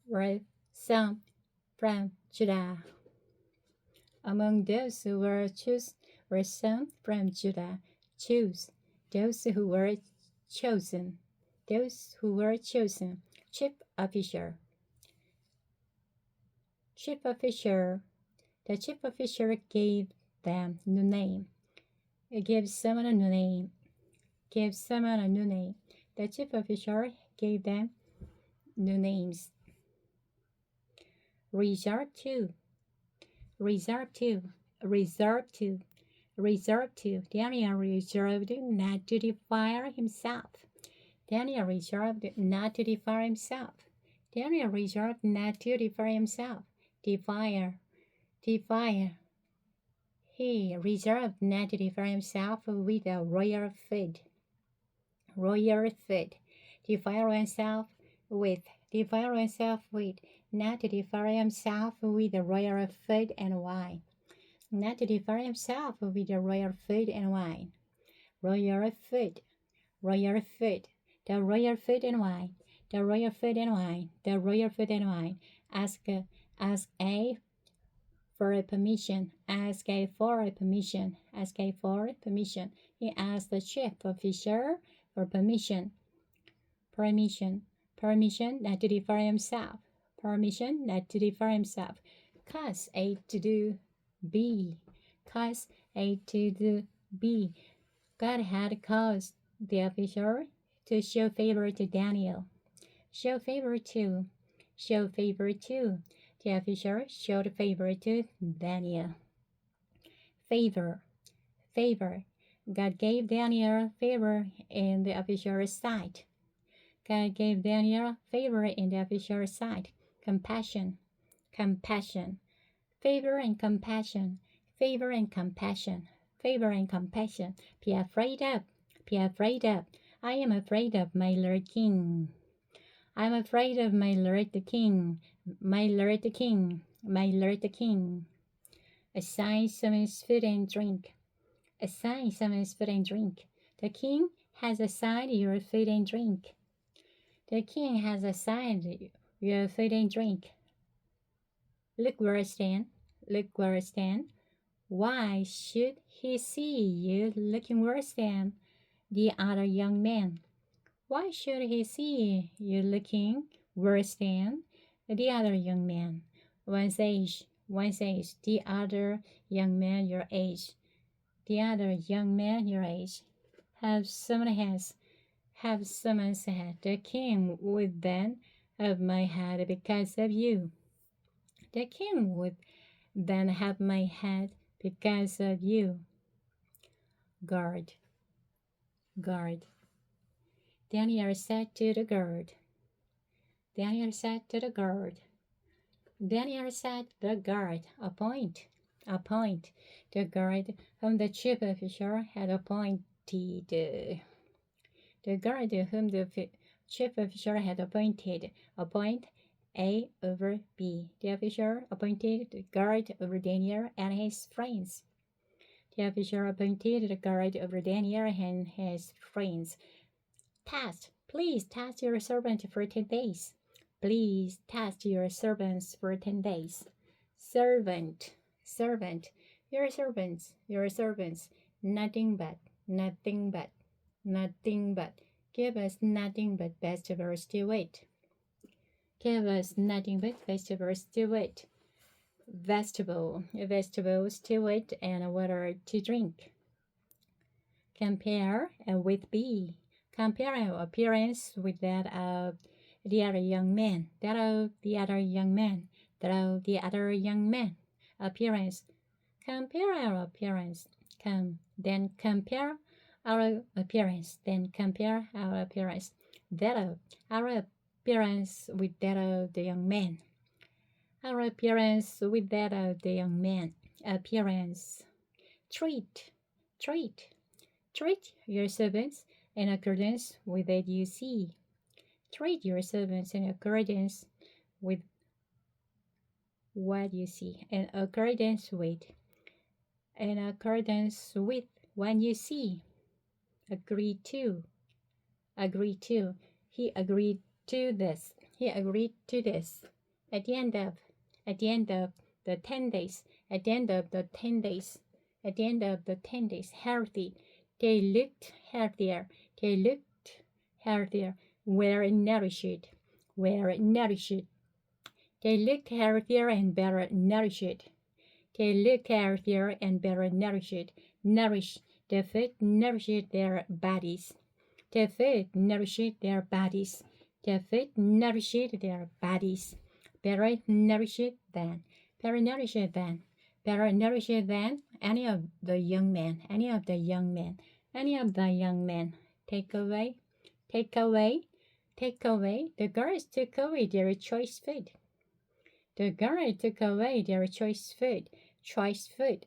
were some from Judah. Choose. Those who were chosen. Chief officer. The chief officer gave them new name. Give someone a new name. The chief officer gave them new names. Resort to. Daniel resolved not to defile himself. Defile. He resolved not to defile himself with a royal food. Defile oneself with. Not to defile himself with the royal food and wine. Royal food. The royal food and wine. Ask for permission. He asked the chief officer for permission not to defile himself. Cause A to do B. God had caused the officer to show favor to Daniel. Show favor to. The officer showed favor to Daniel. Favor. God gave Daniel favor in the officer's sight. Compassion. Favor and compassion. Be afraid of. I am afraid of my Lord King. My Lord the King. Assign someone's food and drink. The king has assigned your food and drink. Look worse than. Why should he see you looking worse than the other young man? One says, the other young man your age. Have someone's head. The king would then have my head because of you. Guard. Daniel said to the guard. Appoint. The guard whom the chief officer had appointed. Appoint A over B. The officer appointed the guard over Daniel and his friends. Please test your servant for 10 days. Servant. Your servants. Nothing but. Give us nothing but vegetables to eat. Give us nothing but vegetables to eat. Vegetables to eat and water to drink. Compare with B. Compare our appearance with that of the other young man. That of the other young man. That of the other young man. Appearance. Compare our appearance. Then compare our appearance. Then compare our appearance. That of our appearance with that of the young man. Our appearance with that of the young man. Appearance. Treat. Treat. Treat your servants in accordance with what you see. Treat your servants in accordance with what you see. In accordance with. In accordance with what you see. Agree to. Agree to. He agreed to this. He agreed to this. At the end of the 10 days. At the end of the 10 days. At the end of the 10 days. Healthy. They looked healthier. They looked healthier. Were nourished. Were nourished. They looked healthier and better nourished. They looked healthier and better nourished. Nourish. The food nourished their bodies. The food nourished their bodies. The food nourished their bodies. Better nourished than. Better nourished than. Better nourished than any of the young men. Any of the young men. Any of the young men. Take away. Take away. Take away. The girls took away their choice food. The girls took away their choice food. Choice food.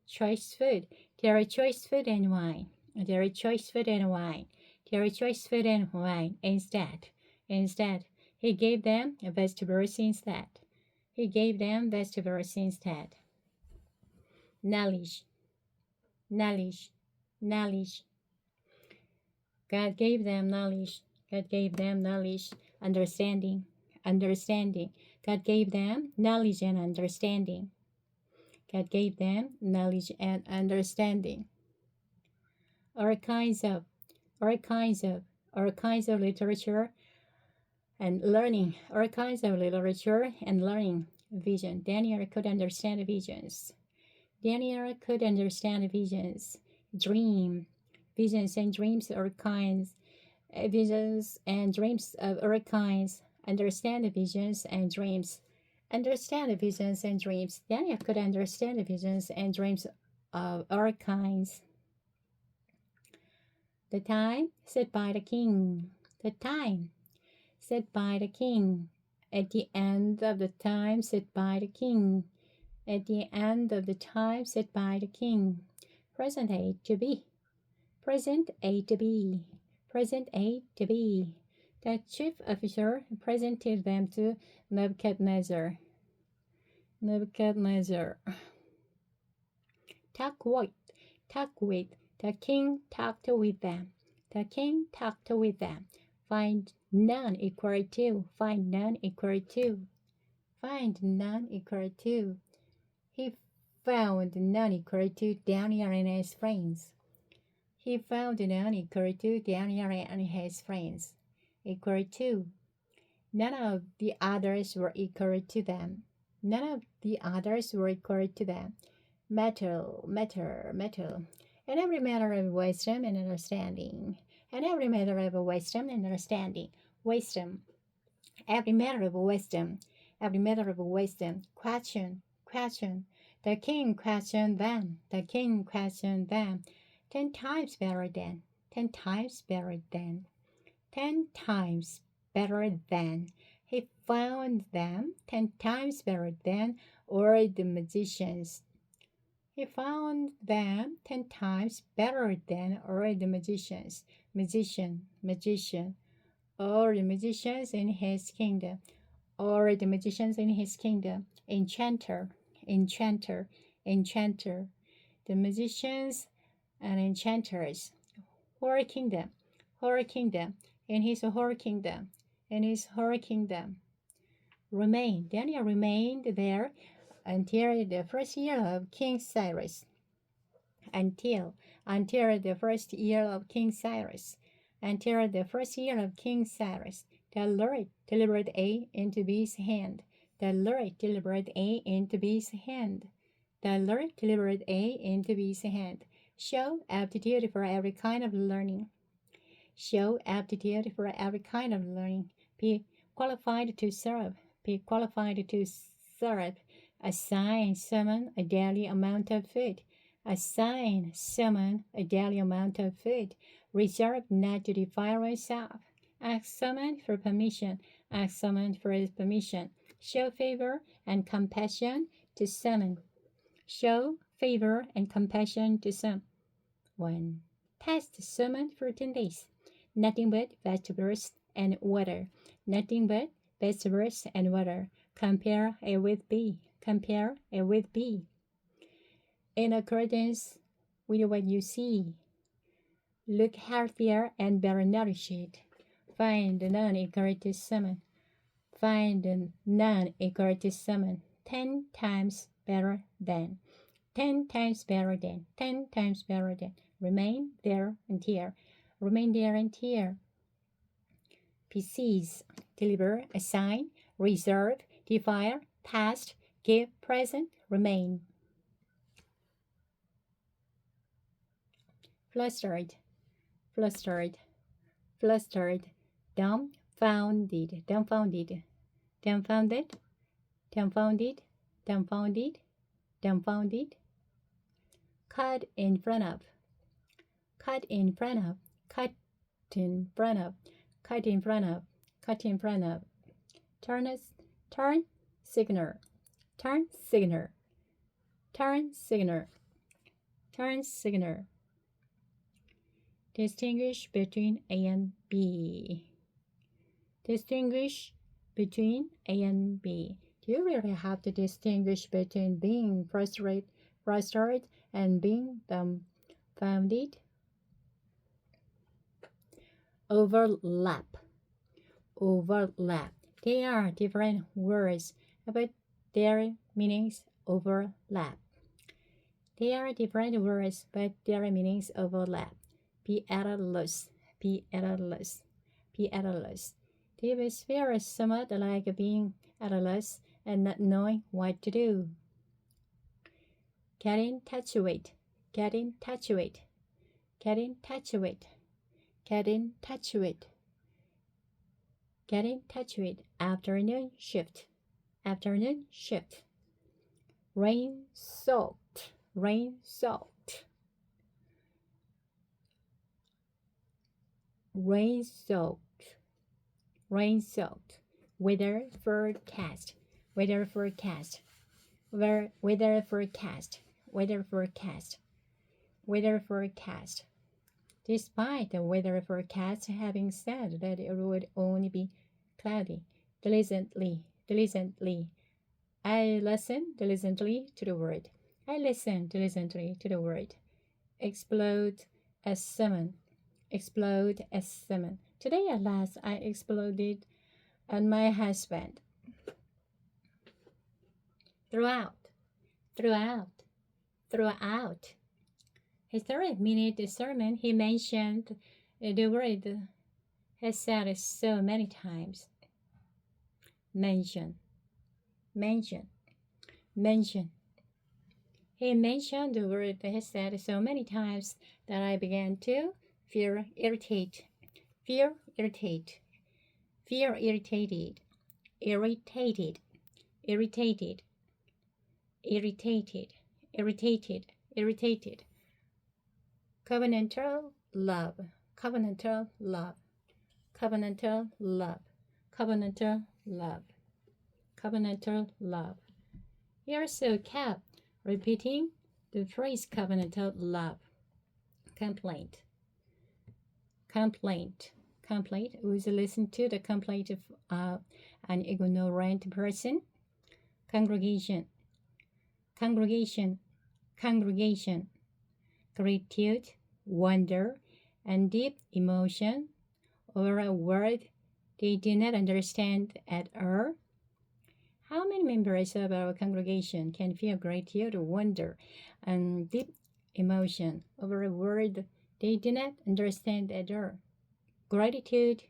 Choice food. Their choice food and wine. Their choice food and wine. Their choice food and wine. Instead, he gave them vegetables instead. He gave them vegetables instead. Knowledge. Knowledge. Knowledge. God gave them knowledge. God gave them knowledge. Understanding. Understanding. God gave them knowledge and understanding. God gave them knowledge and understanding. All kinds of literature and learning. All kinds of literature and learning. Vision. Daniel could understand visions. Daniel could understand visions. Dream. Visions and dreams all kinds. Visions and dreams of all kinds. Understand visions and dreams. Understand visions and dreams. Daniel could understand visions and dreams of all kinds. The time set by the king. The time set by the king. At the end of the time set by the king. At the end of the time set by the king. Present A to be. Present A to be. Present A to be. The chief officer presented them to Nebuchadnezzar. Nebuchadnezzar. Talk with. The king talked with them. The king talked with them. Find none equal to. Find none equal to. Find none equal to. He found none equal to Daniel and his friends. He found none equal to Daniel and his friends. Equal to. None of the others were equal to them. None of the others were equal to them. Matter. And every matter of wisdom and understanding. And every matter of wisdom and understanding. Wisdom. Every matter of wisdom. Every matter of wisdom. Question. The king questioned them. The king questioned them. 10 times better than. 10 times better than. 10 times better than. He found them 10 times better than all the magicians. He found them 10 times better than all the magicians. Magician. All the magicians in his kingdom. All the magicians in his kingdom. Enchanter. The magicians and enchanters. Whole kingdom. In his whole kingdom. Daniel remained there until the first year of King Cyrus. Until the first year of King Cyrus. until the first year of King Cyrus. The Lord delivered A into B's hand. The Lord delivered A into B's hand. The Lord delivered A into B's hand. Show aptitude for every kind of learning. Show aptitude for every kind of learning. Be qualified to serve. Be qualified to serve. Assign someone a daily amount of food. Assign someone a daily amount of food. Reserve not to defile yourself. Ask someone for permission. Ask someone for his permission. Show favor and compassion to someone. Show favor and compassion to someone. Test someone for 10 days. Nothing but vegetables and water. Nothing but vegetables and water. Compare A with B. Compare A with B. In accordance with what you see, look healthier and better nourished. Find none equal to someone. Find none equal to someone. 10 times better than. 10 times better than. 10 times better than. Remain there and here. Remain there and here. Seize, deliver, assign, reserve, defile, test, give, present, remain. Flustered, flustered, flustered, dumbfounded, dumbfounded, dumbfounded, dumbfounded, dumbfounded, dumbfounded. Cut in front of, cut in front of, cut in front of, cut in front of, cut in front of. Turn signal, turn signal, turn signal, turn signal. Distinguish between A and B. Distinguish between A and B. Do you really have to distinguish between being frustrated and being dumbfounded? Overlap. Overlap. They are different words, but their meanings overlap. They are different words, but their meanings overlap. Be at a loss. Be at a loss. Be at a loss. The atmosphere is somewhat like being at a loss and not knowing what to do. Get in touch with. Get in touch with. Get in touch with. Get in touch with. Get in touch with. Afternoon shift. Afternoon shift. Rain soaked. Rain soaked. Rain soaked. Rain soaked. Weather forecast. Weather forecast. Weather forecast. Weather forecast. Weather forecast. Despite the weather forecast having said that it would only be cloudy, diligently, I listen diligently to the word. I listen diligently to the word. Explode as someone. Explode as someone. Today at last I exploded on my husband. Throughout. His 30-minute sermon, he mentioned the word has said it so many times. Mention. He mentioned the word that he said so many times that I began to feel irritated. Covenantal love. He also kept repeating the phrase covenantal love. Complaint. Who's listen to the complaint of an ignorant person? Congregation. Gratitude, wonder, and deep emotion over a word they do not understand at all. How many members of our congregation can feel gratitude, wonder, and deep emotion over a word they do not understand at all? gratitude,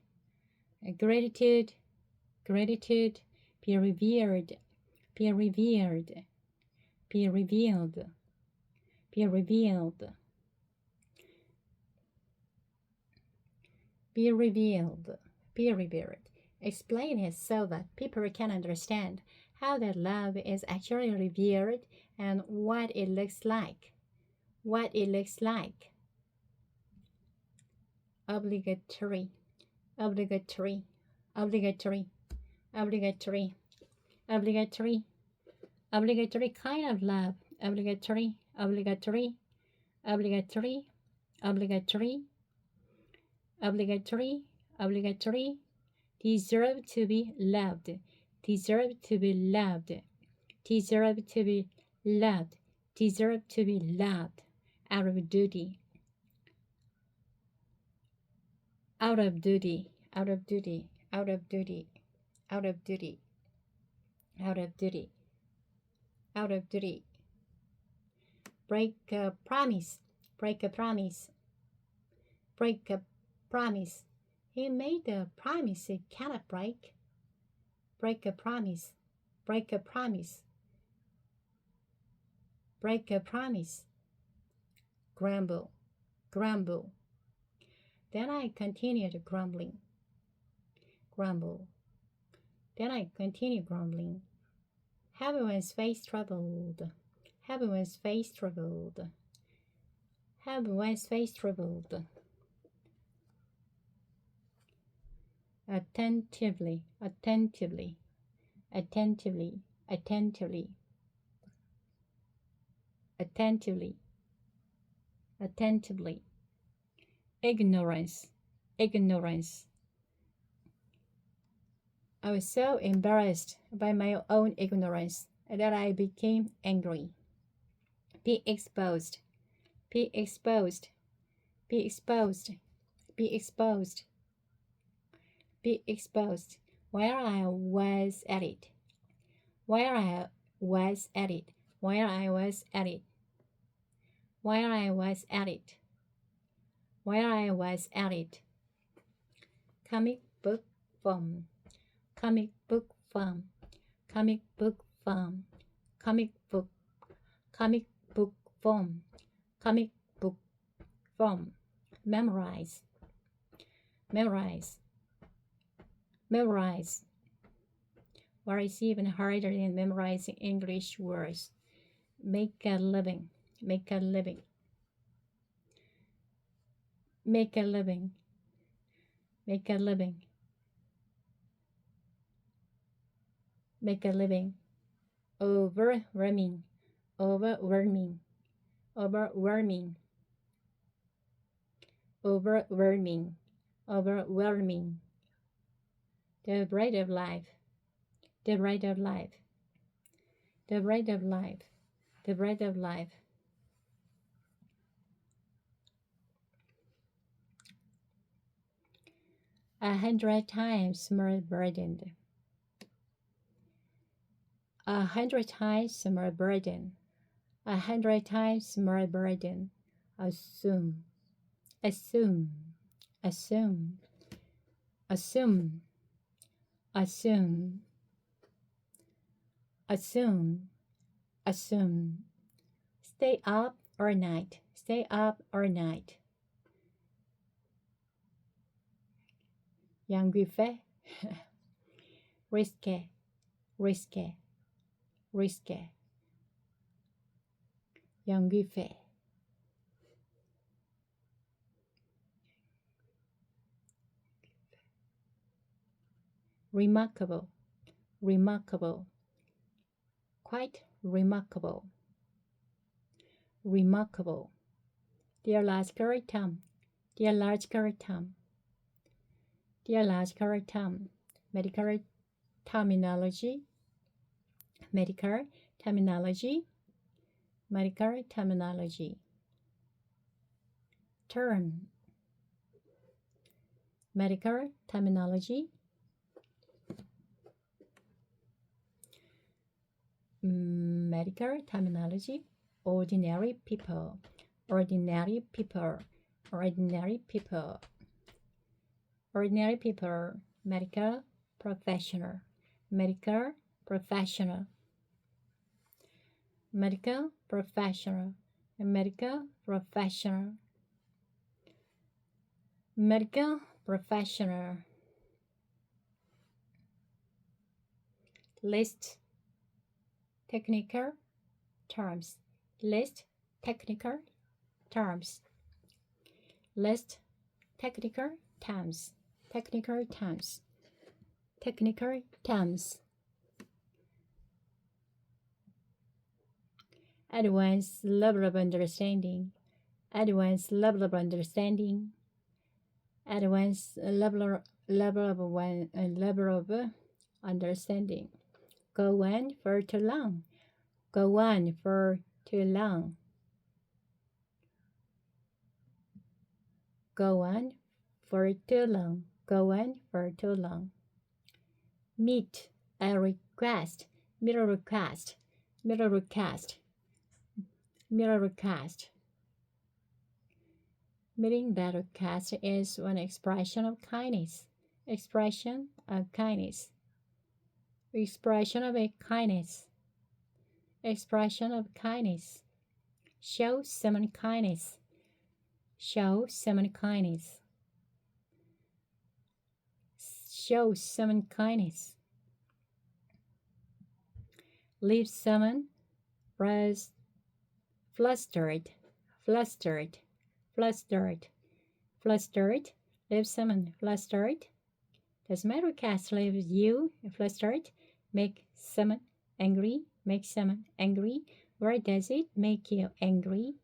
gratitude, gratitude, be revered, be revered, be revealed, be revealed, be revealed, be revered. Explain it so that people can understand how that love is actually revered and what it looks like. What it looks like. Obligatory, obligatory, obligatory, obligatory, obligatory, obligatory kind of love. Obligatory, obligatory, obligatory, obligatory, obligatory, obligatory. Deserve to be loved, deserve to be loved, deserve to be loved, deserve to be loved. Out of duty, out of duty, out of duty, out of duty, out of duty, out of duty, out of duty. Break a promise, break a promise, break a promise. He made a promise he cannot break. Break a promise, break a promise, break a promise. Grumble, grumble. Then I continued grumbling. Grumble. Then I continued grumbling. Everyone's face troubled. Everyone's face troubled. Everyone's face troubled. Attentively, attentively, attentively, attentively, attentively, attentively. Ignorance, ignorance. I was so embarrassed by my own ignorance that I became angry. Be exposed, be exposed, be exposed, be exposed, be exposed. While I was at it, while I was at it, while I was at it, while I was at it, while I was at it. Comic book film, comic book film, comic book film, comic book, comic book film, comic book film. Memorize, memorize, memorize. What is even harder than memorizing English words? Make a living, make a living, make a living, make a living, make a living. Overwhelming, overwhelming, overwhelming, overwhelming, overwhelming. The bread of life, the bread of life, the bread of life, the bread of life. 100 times more burdened. 100 times more burden. 100 times more burden. Assume, assume, assume, assume, assume, assume, assume. Stay up all night. Stay up all night. Young buffet. Risque, risque, risque. Young buffet. Remarkable, remarkable, quite remarkable, remarkable. Dear large carrot Tom, dear large carrot Tom, dear large carrot Tom. Medical terminology, medical terminology, medical terminology. Term, medical terminology. Medical terminology. Ordinary people, ordinary people, ordinary people, ordinary people, medical professional, medical professional, medical professional, medical professional, medical professional. List technical terms, list technical terms, list technical terms, technical terms, technical terms. Advanced level of understanding, advanced level of understanding, advanced level of understanding. Go on for too long, go on for too long, go on for too long, go on for too long. Meet a request, meet a request, meet a request, meet a request. Meeting that request is one expression of kindness, expression of kindness, expression of a kindness, expression of kindness. Show someone kindness, show someone kindness, show someone kindness. Leave someone flustered, flustered, flustered, flustered. Leave someone flustered. Does my request leave you flustered? Make someone angry, make someone angry. Where does it make you angry?